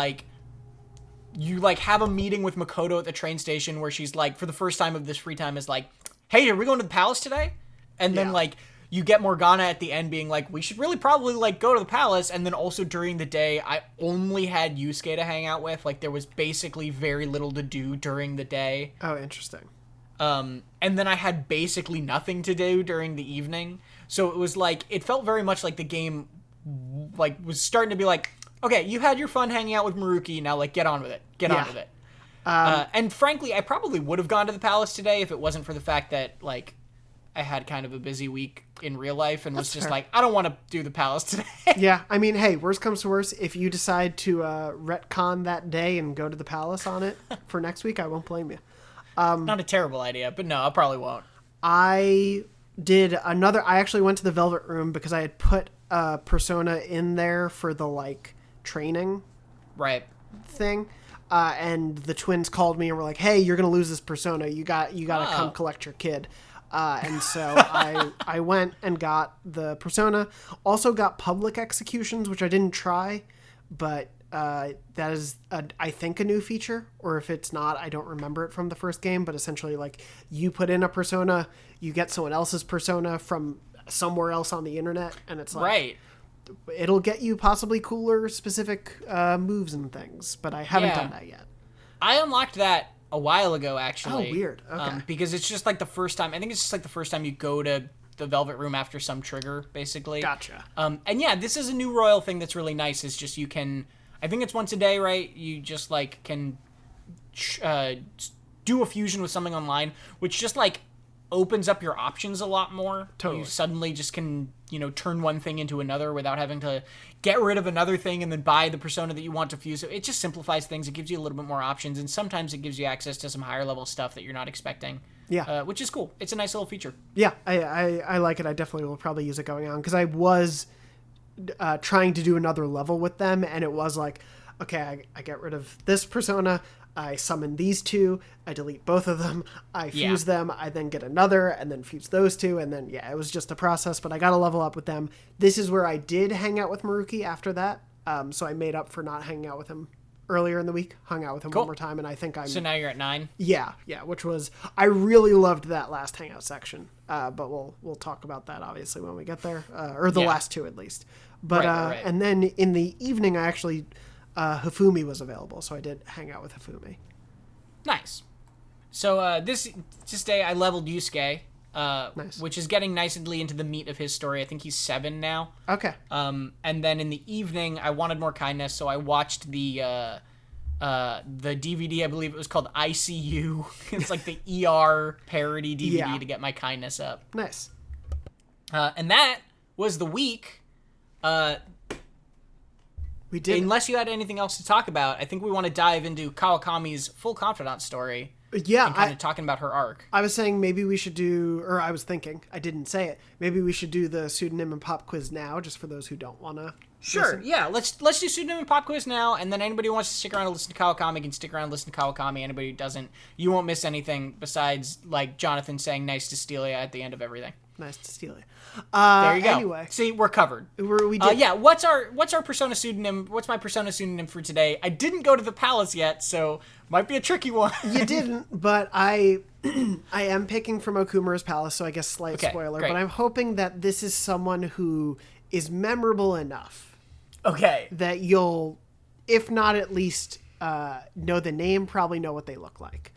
a meeting with Makoto at the train station where she's like, for the first time of this free time, is like, hey, are we going to the palace today? And then, like, you get Morgana at the end being like, we should really probably, like, go to the palace. And then also during the day, I only had Yusuke to hang out with. Like, there was basically very little to do during the day. Oh, interesting. And then I had basically nothing to do during the evening. So it was like, it felt very much like the game, like, was starting to be like, okay, you had your fun hanging out with Maruki, now, like, get on with it. Get on with it. And frankly, I probably would have gone to the palace today if it wasn't for the fact that, like, I had kind of a busy week in real life and was just like, I don't want to do the palace today. Yeah, I mean, hey, worst comes to worst, if you decide to retcon that day and go to the palace on it for next week, I won't blame you. Not a terrible idea, but no, I probably won't. I actually went to the Velvet Room because I had put Persona in there for the, like, training thing. And the twins called me and were like, hey, you're going to lose this Persona. You got to come collect your kid. And so I went and got the Persona. Also got public executions, which I didn't try, but that is, I think, a new feature. Or if it's not, I don't remember it from the first game. But essentially, like, you put in a Persona, you get someone else's Persona from somewhere else on the internet, and it's like, it'll get you possibly cooler specific moves and things. But I haven't done that yet. I unlocked that a while ago, actually. Oh, weird. Okay. Because it's just like the first time. I think it's just like the first time you go to the Velvet Room after some trigger, basically. Gotcha. And yeah, this is a new royal thing that's really nice. Is just you can. I think it's once a day, right? You just like can do a fusion with something online, which just like opens up your options a lot more. Totally. You suddenly just can, turn one thing into another without having to get rid of another thing and then buy the persona that you want to fuse. It just simplifies things. It gives you a little bit more options, and sometimes it gives you access to some higher level stuff that you're not expecting. Yeah. Which is cool. It's a nice little feature. Yeah, I like it. I definitely will probably use it going on, because I was trying to do another level with them, and it was like, okay, I get rid of this persona, I summon these two, I delete both of them, I fuse them, I then get another, and then fuse those two, and then, it was just a process, but I got to level up with them. This is where I did hang out with Maruki after that, so I made up for not hanging out with him earlier in the week, hung out with him one more time, and I think I'm... So now you're at 9? Yeah, which was... I really loved that last hangout section, but we'll talk about that, obviously, when we get there, or the last two, at least. But, right. And then in the evening, I actually... Hifumi was available, so I did hang out with Hifumi. Nice. So this day I leveled Yusuke, nice. Which is getting nicely into the meat of his story. I think he's 7 now. Okay. And then in the evening I wanted more kindness, so I watched the DVD. I believe it was called ICU. It's like the ER parody DVD to get my kindness up. Nice. And that was the week. We did. Unless you had anything else to talk about, I think we want to dive into Kawakami's full Confidant story. Yeah. And kind of talking about her arc. I was saying maybe we should do, or I was thinking, I didn't say it, maybe we should do the pseudonym and pop quiz now, just for those who don't want to. Sure, listen. yeah. Let's do pseudonym and pop quiz now, and then anybody who wants to stick around and listen to Kawakami can stick around and listen to Kawakami. Anybody who doesn't, you won't miss anything besides, like, Jonathon saying nice to steal ya at the end of everything. Nice to steal it. There you go. Anyway. See, we're covered. We did. Yeah, what's our persona pseudonym? What's my persona pseudonym for today? I didn't go to the palace yet, so might be a tricky one. You didn't, but I am picking from Okumura's Palace, so I guess slight spoiler, great. but I'm hoping that this is someone who is memorable enough. Okay. That you'll, if not at least know the name, probably know what they look like.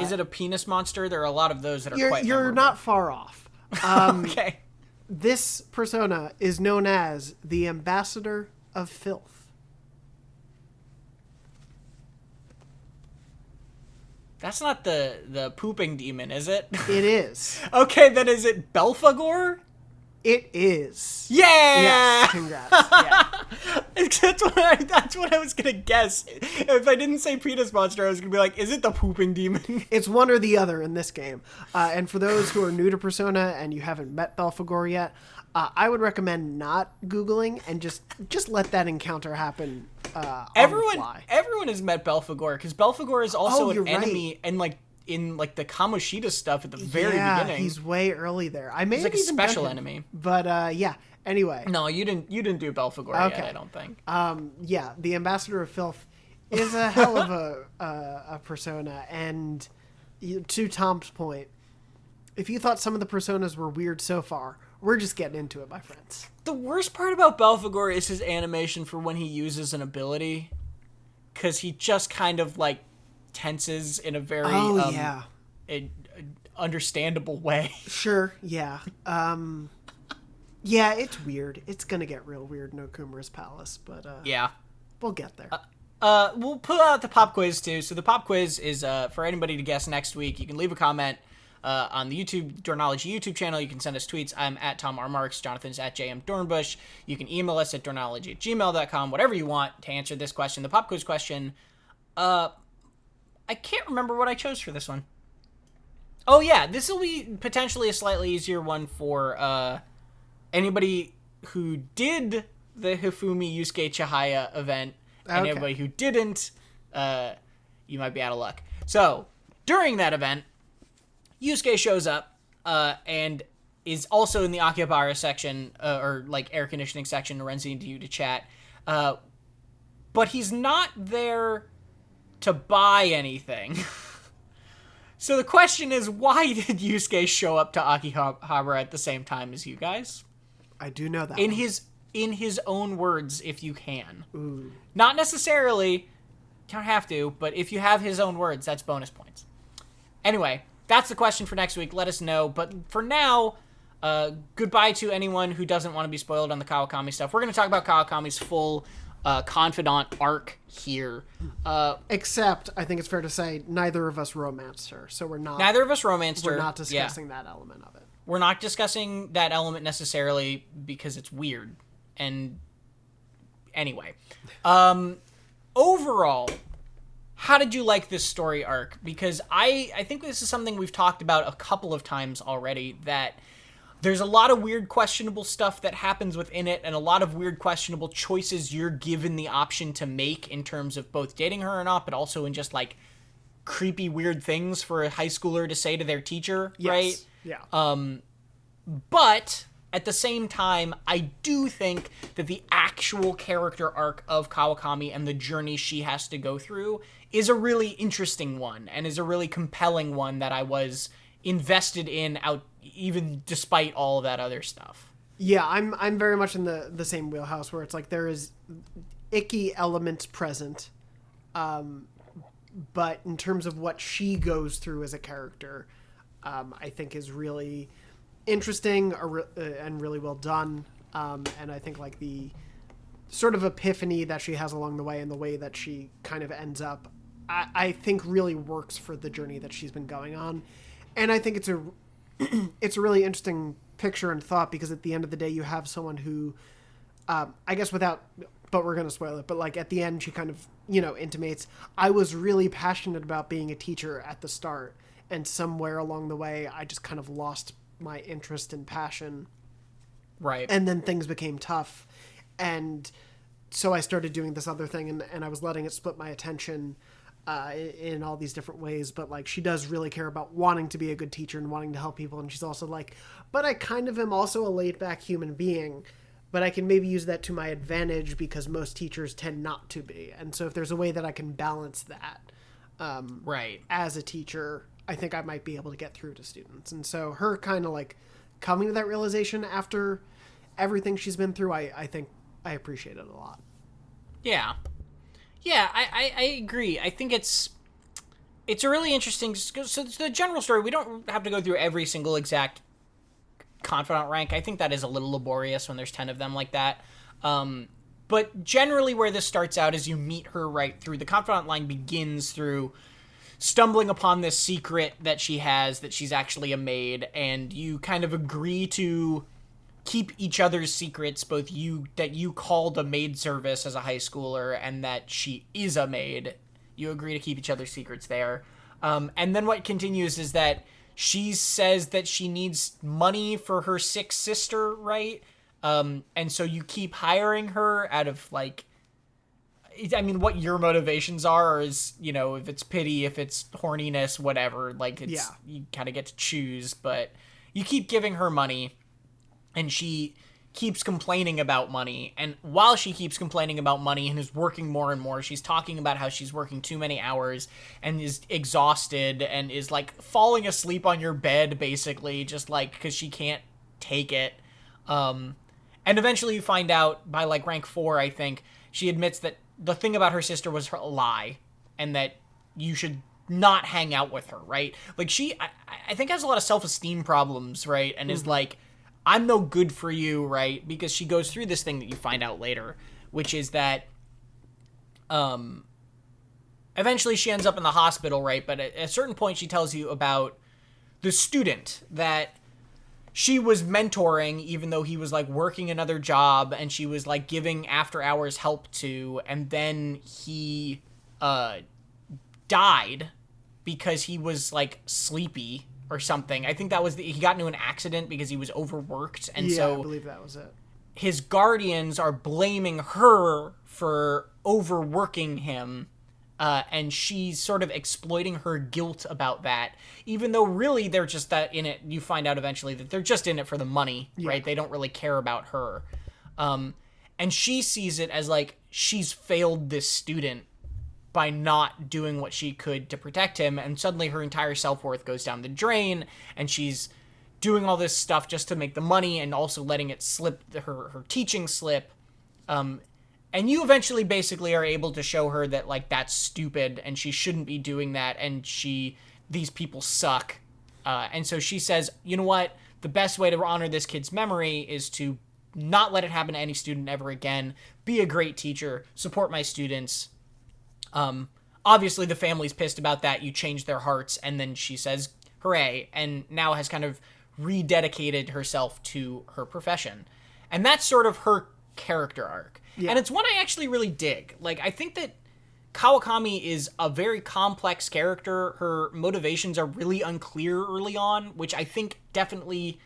Is it a penis monster? There are a lot of those that are quite You're memorable. not far off. Okay. This persona is known as the Ambassador of Filth. That's not the pooping demon, is it? It is. Okay, then is it Belphegor? It is. Yeah! Yes, congrats. Yeah. That's what I was gonna guess. If I didn't say penis monster, I was gonna be like, is it the pooping demon? It's one or the other in this game. And for those who are new to Persona and you haven't met Belphegor yet, I would recommend not Googling and just let that encounter happen on the fly. Everyone has met Belphegor, because Belphegor is also an you're enemy, and in the Kamoshida stuff at the very beginning. He's way early there. I may He's have like a even special met him, enemy. But yeah. Anyway. No, you didn't do Belphegor yet, I don't think. Yeah, the Ambassador of Filth is a hell of a persona, and to Tom's point, if you thought some of the personas were weird so far, we're just getting into it, my friends. The worst part about Belphegor is his animation for when he uses an ability, because he just kind of like tenses in a very understandable way. Sure, yeah. Yeah, it's weird. It's gonna get real weird in Okumura's Palace, but yeah, we'll get there. We'll put out the pop quiz too. So the pop quiz is for anybody to guess next week. You can leave a comment on the Dornology YouTube channel. You can send us tweets. I'm at Tom R. Marks. Jonathan's at JM Dornbush. You can email us at dornology@gmail.com. Whatever you want to answer this question. The pop quiz question. I can't remember what I chose for this one. Oh yeah, this will be potentially a slightly easier one for anybody who did the Hifumi Yusuke Chihaya event, and anybody who didn't, you might be out of luck. So, during that event, Yusuke shows up, and is also in the Akihabara section, or like air conditioning section, runs into you to chat. But he's not there to buy anything. So the question is, why did Yusuke show up to Akihabara at the same time as you guys? I do know that. In his own words, if you can. Ooh. Not necessarily, You don't have to, but if you have his own words, that's bonus points. Anyway, that's the question for next week. Let us know. But for now, goodbye to anyone who doesn't want to be spoiled on the Kawakami stuff. We're going to talk about Kawakami's full Confidant arc here. Except, I think it's fair to say, neither of us romanced her, so we're not... Neither of us romanced her. We're not discussing that element of it. We're not discussing that element necessarily because it's weird. And anyway. Overall, how did you like this story arc? Because I think this is something we've talked about a couple of times already, that there's a lot of weird, questionable stuff that happens within it, and a lot of weird, questionable choices you're given the option to make in terms of both dating her or not, but also in just, like, creepy, weird things for a high schooler to say to their teacher, right? Yeah. But at the same time, I do think that the actual character arc of Kawakami and the journey she has to go through is a really interesting one, and is a really compelling one that I was invested in, even despite all of that other stuff. Yeah, I'm very much in the same wheelhouse, where it's like there is icky elements present, but in terms of what she goes through as a character, I think is really interesting and really well done. And I think like the sort of epiphany that she has along the way, and the way that she kind of ends up, I think really works for the journey that she's been going on. And I think it's a really interesting picture and thought, because at the end of the day, you have someone who, I guess but we're going to spoil it, but like at the end, she kind of, intimates, I was really passionate about being a teacher at the start, and somewhere along the way, I just kind of lost my interest and passion. Right. And then things became tough. And so I started doing this other thing, and I was letting it split my attention in all these different ways. But like, she does really care about wanting to be a good teacher and wanting to help people. And she's also like, but I kind of am also a laid back human being, but I can maybe use that to my advantage, because most teachers tend not to be. And so if there's a way that I can balance that, right, as a teacher, I think I might be able to get through to students. And so her kind of like coming to that realization after everything she's been through, I think I appreciate it a lot. Yeah. Yeah, I agree. I think it's a really interesting... So the general story, we don't have to go through every single exact Confidant rank. I think that is a little laborious when there's 10 of them like that. But generally where this starts out is you meet her right through... The Confidant line begins through stumbling upon this secret that she has, that she's actually a maid, and you kind of agree to keep each other's secrets, both that you called a maid service as a high schooler, and that she is a maid. You agree to keep each other's secrets there. And then what continues is that she says that she needs money for her sick sister, right? And so you keep hiring her out of, like... I mean, what your motivations are is, if it's pity, if it's horniness, whatever. Like, you kind of get to choose, but you keep giving her money, and she keeps complaining about money. And while she keeps complaining about money and is working more and more, she's talking about how she's working too many hours and is exhausted and is, like, falling asleep on your bed, basically, just, like, because she can't take it. And eventually you find out, by, like, rank 4, I think, she admits that the thing about her sister was a lie, and that you should not hang out with her, right? Like, she, I think, has a lot of self-esteem problems, right? And is like, I'm no good for you, right? Because she goes through this thing that you find out later, which is that eventually she ends up in the hospital, right? But at a certain point, she tells you about the student that she was mentoring, even though he was, like, working another job, and she was, like, giving after-hours help to, and then he died because he was, like, sleepy or something. I think that was he got into an accident because he was overworked, and so... I believe that was it. His guardians are blaming her for overworking him, and she's sort of exploiting her guilt about that, even though really they're just that in it. You find out eventually that they're just in it for the money, right? They don't really care about her. And she sees it as like she's failed this student by not doing what she could to protect him, and suddenly her entire self-worth goes down the drain, and she's doing all this stuff just to make the money and also letting it slip, her teaching slip. And you eventually basically are able to show her that, like, that's stupid and she shouldn't be doing that, and these people suck. And so she says, you know what? The best way to honor this kid's memory is to not let it happen to any student ever again. Be a great teacher. Support my students. Obviously, the family's pissed about that. You change their hearts. And then she says, hooray, and now has kind of rededicated herself to her profession. And that's sort of her character arc. Yeah. And it's one I actually really dig. Like, I think that Kawakami is a very complex character. Her motivations are really unclear early on, which I think definitely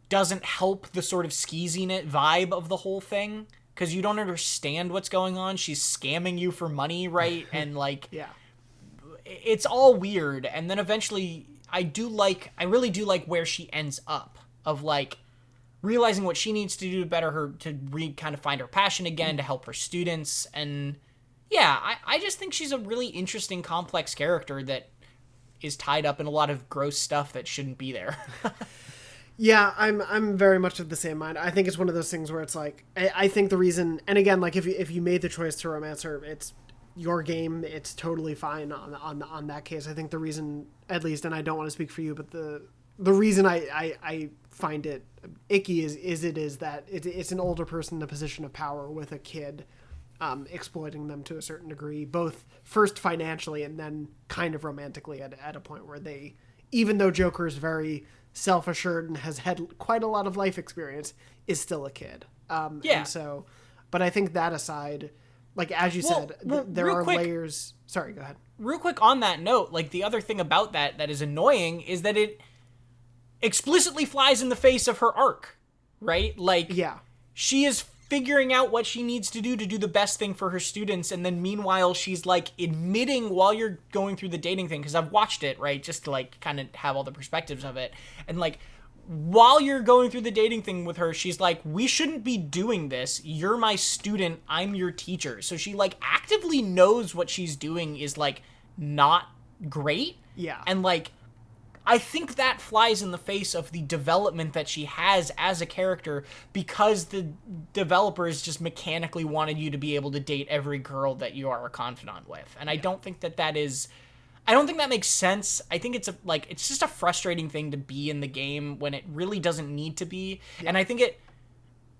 doesn't help the sort of skeeziness vibe of the whole thing, because you don't understand what's going on. She's scamming you for money, right? And, like, yeah, it's all weird. And then eventually, I really do like where she ends up, of, like, realizing what she needs to do to better her, to kind of find her passion again, to help her students. And yeah, I just think she's a really interesting, complex character that is tied up in a lot of gross stuff that shouldn't be there. Yeah, I'm very much of the same mind. I think it's one of those things where it's like, I think the reason, and again, like, if you made the choice to romance her, it's your game, it's totally fine on that case. I think the reason, at least, and I don't want to speak for you, but the reason I find it icky is that it's an older person in a position of power with a kid, exploiting them to a certain degree, both first financially and then kind of romantically at a point where they, even though Joker is very self-assured and has had quite a lot of life experience, is still a kid. Yeah. And so, but I think that aside, like, as you said, there are layers. Sorry, go ahead. Real quick on that note, like, the other thing about that is annoying is that it explicitly flies in the face of her arc, right? Like, yeah, she is figuring out what she needs to do the best thing for her students, and then meanwhile she's, like, admitting while you're going through the dating thing, because I've watched it, right, just to, like, kind of have all the perspectives of it, and, like, while you're going through the dating thing with her, she's like, we shouldn't be doing this, you're my student, I'm your teacher. So she, like, actively knows what she's doing is, like, not great. Yeah. And, like, I think that flies in the face of the development that she has as a character, because the developers just mechanically wanted you to be able to date every girl that you are a confidant with. And I don't think that makes sense. I think it's just a frustrating thing to be in the game when it really doesn't need to be. Yeah. And I think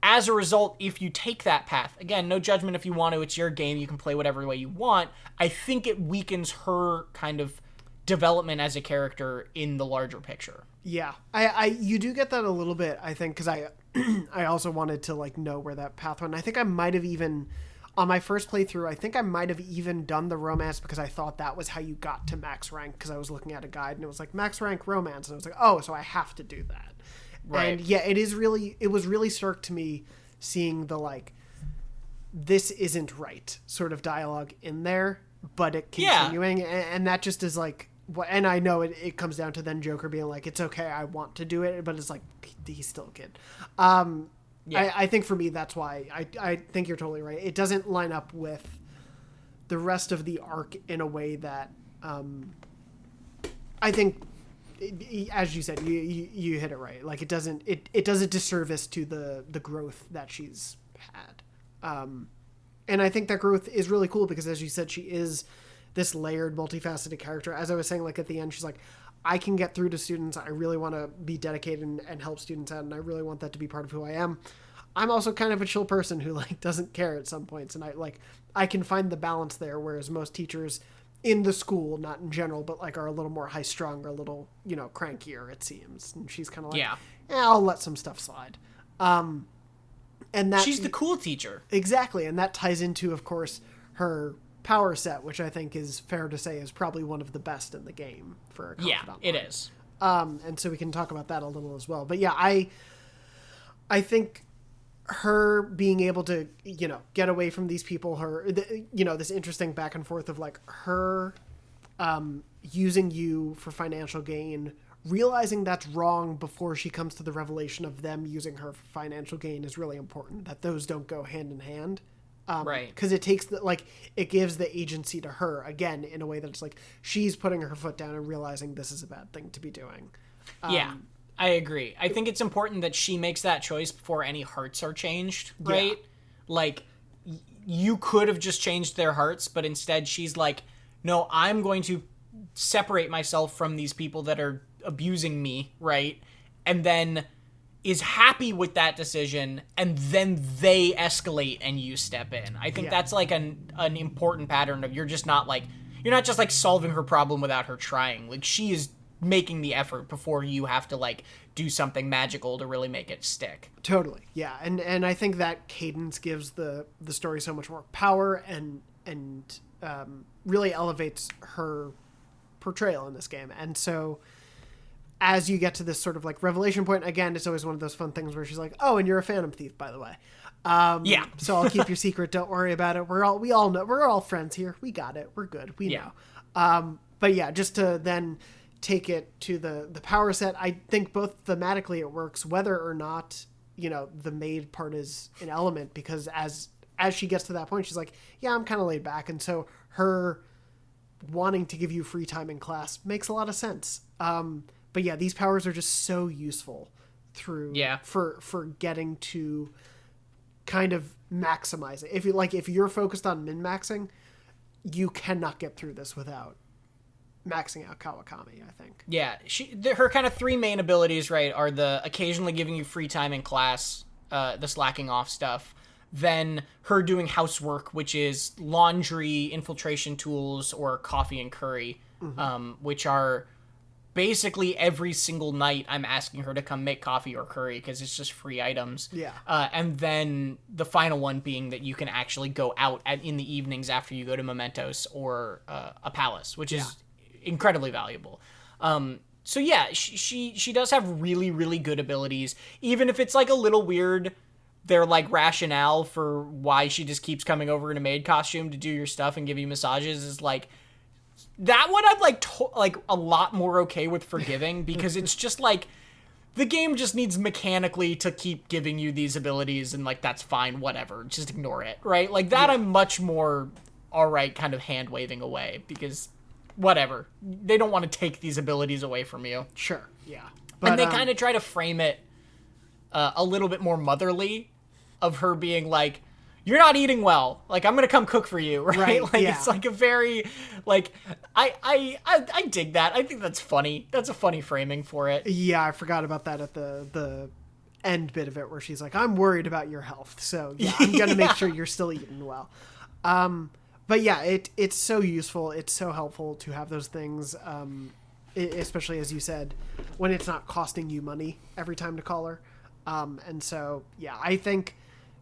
as a result, if you take that path, again, no judgment if you want to, it's your game, you can play whatever way you want, I think it weakens her kind of development as a character in the larger picture. Yeah, you do get that a little bit, I think, because I also wanted to, like, know where that path went. And I think I might have even, on my first playthrough, I think I might have even done the romance because I thought that was how you got to max rank, because I was looking at a guide and it was like max rank romance, and I was like, oh, so I have to do that. Right. And yeah, it was really stark to me seeing the, like, this isn't right sort of dialogue in there, but it continuing, and that just is like, and I know it comes down to then Joker being like, it's okay, I want to do it, but it's like, he's still a kid. Yeah. I think for me, that's why I think you're totally right. It doesn't line up with the rest of the arc in a way that I think, as you said, you hit it right. Like, it does a disservice to the growth that she's had. And I think that growth is really cool because, as you said, she is this layered, multifaceted character. As I was saying, like, at the end, she's like, I can get through to students. I really want to be dedicated and help students out, and I really want that to be part of who I am. I'm also kind of a chill person who, like, doesn't care at some points, and I can find the balance there, whereas most teachers in the school, not in general, but, like, are a little more high-strung or a little, crankier, it seems. And she's kind of like, I'll let some stuff slide. And that she's the cool teacher. Exactly, and that ties into, of course, her power set, which I think is fair to say is probably one of the best in the game for a confidant. Yeah, it is. And so we can talk about that a little as well. But yeah, I think her being able to, get away from these people, this interesting back and forth of, like, her using you for financial gain, realizing that's wrong before she comes to the revelation of them using her for financial gain is really important, that those don't go hand in hand. Right. Because it takes it gives the agency to her, again, in a way that it's like she's putting her foot down and realizing this is a bad thing to be doing. Yeah, I agree. I think it's important that she makes that choice before any hearts are changed, right? Yeah. Like, you could have just changed their hearts, but instead she's like, no, I'm going to separate myself from these people that are abusing me, right? And then is happy with that decision, and then they escalate and you step in. I think that's like an important pattern of you're not just like solving her problem without her trying. Like, she is making the effort before you have to like do something magical to really make it stick. Totally. Yeah. And I think that cadence gives the story so much more power and really elevates her portrayal in this game. And so as you get to this sort of like revelation point, again, it's always one of those fun things where she's like, oh, and you're a Phantom Thief, by the way. Yeah. So I'll keep your secret. Don't worry about it. We all know, we're all friends here. We got it. We're good. We know. But yeah, just to then take it to the power set, I think both thematically it works, whether or not, the maid part is an element, because as she gets to that point, she's like, yeah, I'm kind of laid back. And so her wanting to give you free time in class makes a lot of sense. But yeah, these powers are just so useful for getting to kind of maximize it. If you're focused on min-maxing, you cannot get through this without maxing out Kawakami, I think. Yeah, her kind of three main abilities, right, are the occasionally giving you free time in class, the slacking off stuff, then her doing housework, which is laundry, infiltration tools, or coffee and curry, which are basically every single night I'm asking her to come make coffee or curry because it's just free items. Yeah. And then the final one being that you can actually go out in the evenings after you go to Mementos or a palace, which is incredibly valuable. So yeah, she does have really, really good abilities, even if it's like a little weird. Their like rationale for why she just keeps coming over in a maid costume to do your stuff and give you massages is like, that one I'm like a lot more okay with forgiving, because it's just like the game just needs mechanically to keep giving you these abilities, and like that's fine, whatever, just ignore it, right? Like that I'm much more alright kind of hand waving away, because whatever, they don't want to take these abilities away from you. Sure, yeah. But, and they kind of try to frame it a little bit more motherly, of her being like, you're not eating well, like I'm gonna come cook for you, right? Like it's like a very like I dig that. I think that's funny. That's a funny framing for it. Yeah, I forgot about that at the end bit of it where she's like, I'm worried about your health, so yeah, I'm gonna make sure you're still eating well. But yeah, it's so useful, it's so helpful to have those things, especially as you said, when it's not costing you money every time to call her. And so yeah, I think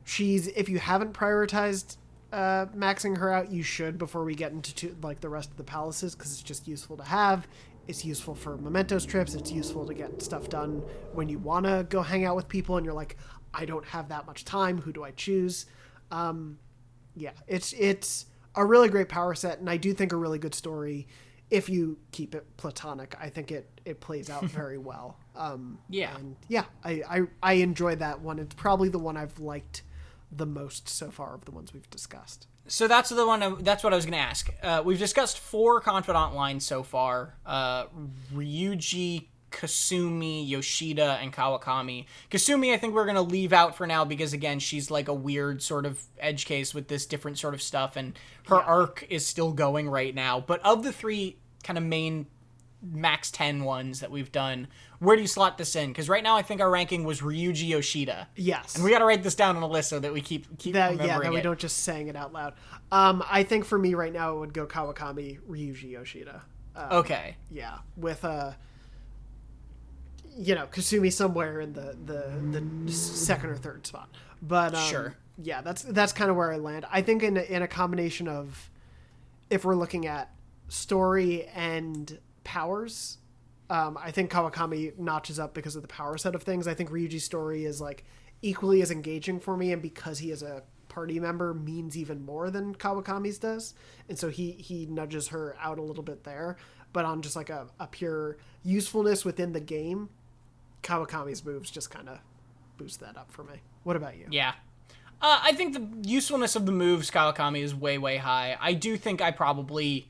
if you haven't prioritized maxing her out, you should before we get into like the rest of the palaces, because it's just useful to have. It's useful for Mementos trips. It's useful to get stuff done when you want to go hang out with people and you're like, I don't have that much time. Who do I choose? Yeah, it's a really great power set, and I do think a really good story. If you keep it platonic, I think it plays out very well. Yeah. And yeah, I enjoy that one. It's probably the one I've liked the most so far of the ones we've discussed. So that's the one. That's what I was going to ask. We've discussed 4 Confidant lines so far: Ryuji, Kasumi, Yoshida, and Kawakami. Kasumi, I think we're going to leave out for now because, again, she's like a weird sort of edge case with this different sort of stuff, and her arc is still going right now. But of the 3 kind of main max 10 ones that we've done, where do you slot this in? Because right now I think our ranking was Ryuji Yoshida. Yes. And we got to write this down on a list so that we keep remembering that we don't just saying it out loud. I think for me right now it would go Kawakami, Ryuji Yoshida. Okay. Yeah. With Kasumi somewhere in the second or third spot. But sure. Yeah, that's kind of where I land. I think in a combination of, if we're looking at story and powers, I think Kawakami notches up because of the power set of things. I think Ryuji's story is like equally as engaging for me, and because he is a party member means even more than Kawakami's does, and so he nudges her out a little bit there. But on just like a pure usefulness within the game, Kawakami's moves just kind of boost that up for me. What about you? Yeah. I think the usefulness of the moves Kawakami is way, way high. I do think I probably,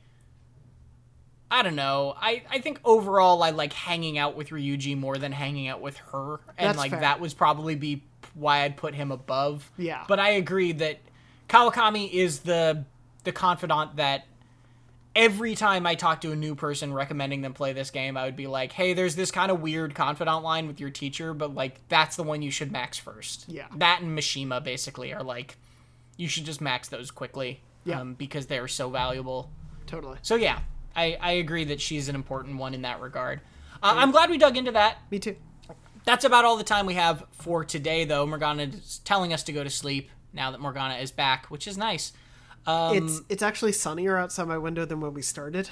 I don't know. I think overall I like hanging out with Ryuji more than hanging out with her. And That's like fair. That was probably be why I'd put him above. Yeah. But I agree that Kawakami is the confidant that every time I talk to a new person recommending them play this game, I would be like, hey, there's this kind of weird confidant line with your teacher, but, like, that's the one you should max first. Yeah. That and Mishima, basically, are, like, you should just max those quickly. Yeah. Because they're so valuable. Totally. So, yeah, I agree that she's an important one in that regard. I'm glad we dug into that. Me too. That's about all the time we have for today, though. Morgana is telling us to go to sleep now that Morgana is back, which is nice. It's actually sunnier outside my window than when we started.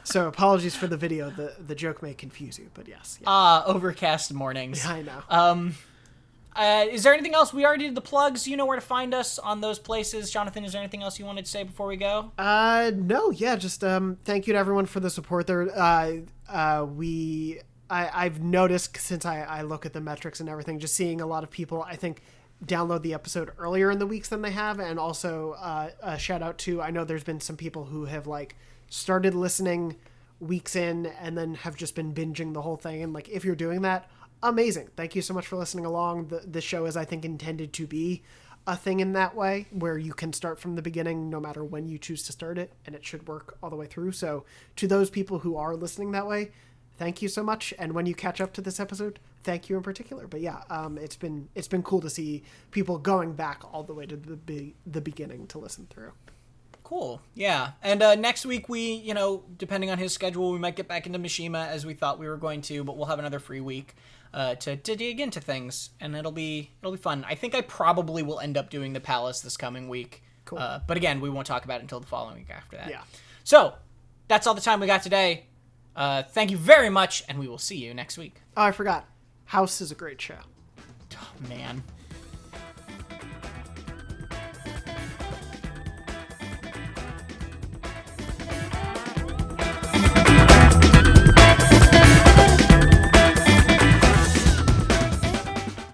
So apologies for the video. The joke may confuse you, but yes. Yeah. Overcast mornings. Yeah, I know. Is there anything else? We already did the plugs. You know where to find us on those places. Jonathan, is there anything else you wanted to say before we go? No, yeah, just thank you to everyone for the support there. I've noticed since I look at the metrics and everything, just seeing a lot of people, I think, download the episode earlier in the weeks than they have, and also a shout out to, I know there's been some people who have like started listening weeks in and then have just been binging the whole thing, and like if you're doing that, amazing. Thank you so much for listening along. The show is, I think, intended to be a thing in that way where you can start from the beginning no matter when you choose to start it, and it should work all the way through. So to those people who are listening that way, thank you so much. And when you catch up to this episode, thank you in particular. But yeah, it's been cool to see people going back all the way to the beginning to listen through. Cool. Yeah. And next week we, depending on his schedule, we might get back into Mishima as we thought we were going to, but we'll have another free week to dig into things, and it'll be fun. I think I probably will end up doing the Palace this coming week. Cool. But again, we won't talk about it until the following week after that. Yeah. So that's all the time we got today. Thank you very much, and we will see you next week. Oh, I forgot. House is a great show. Oh, man.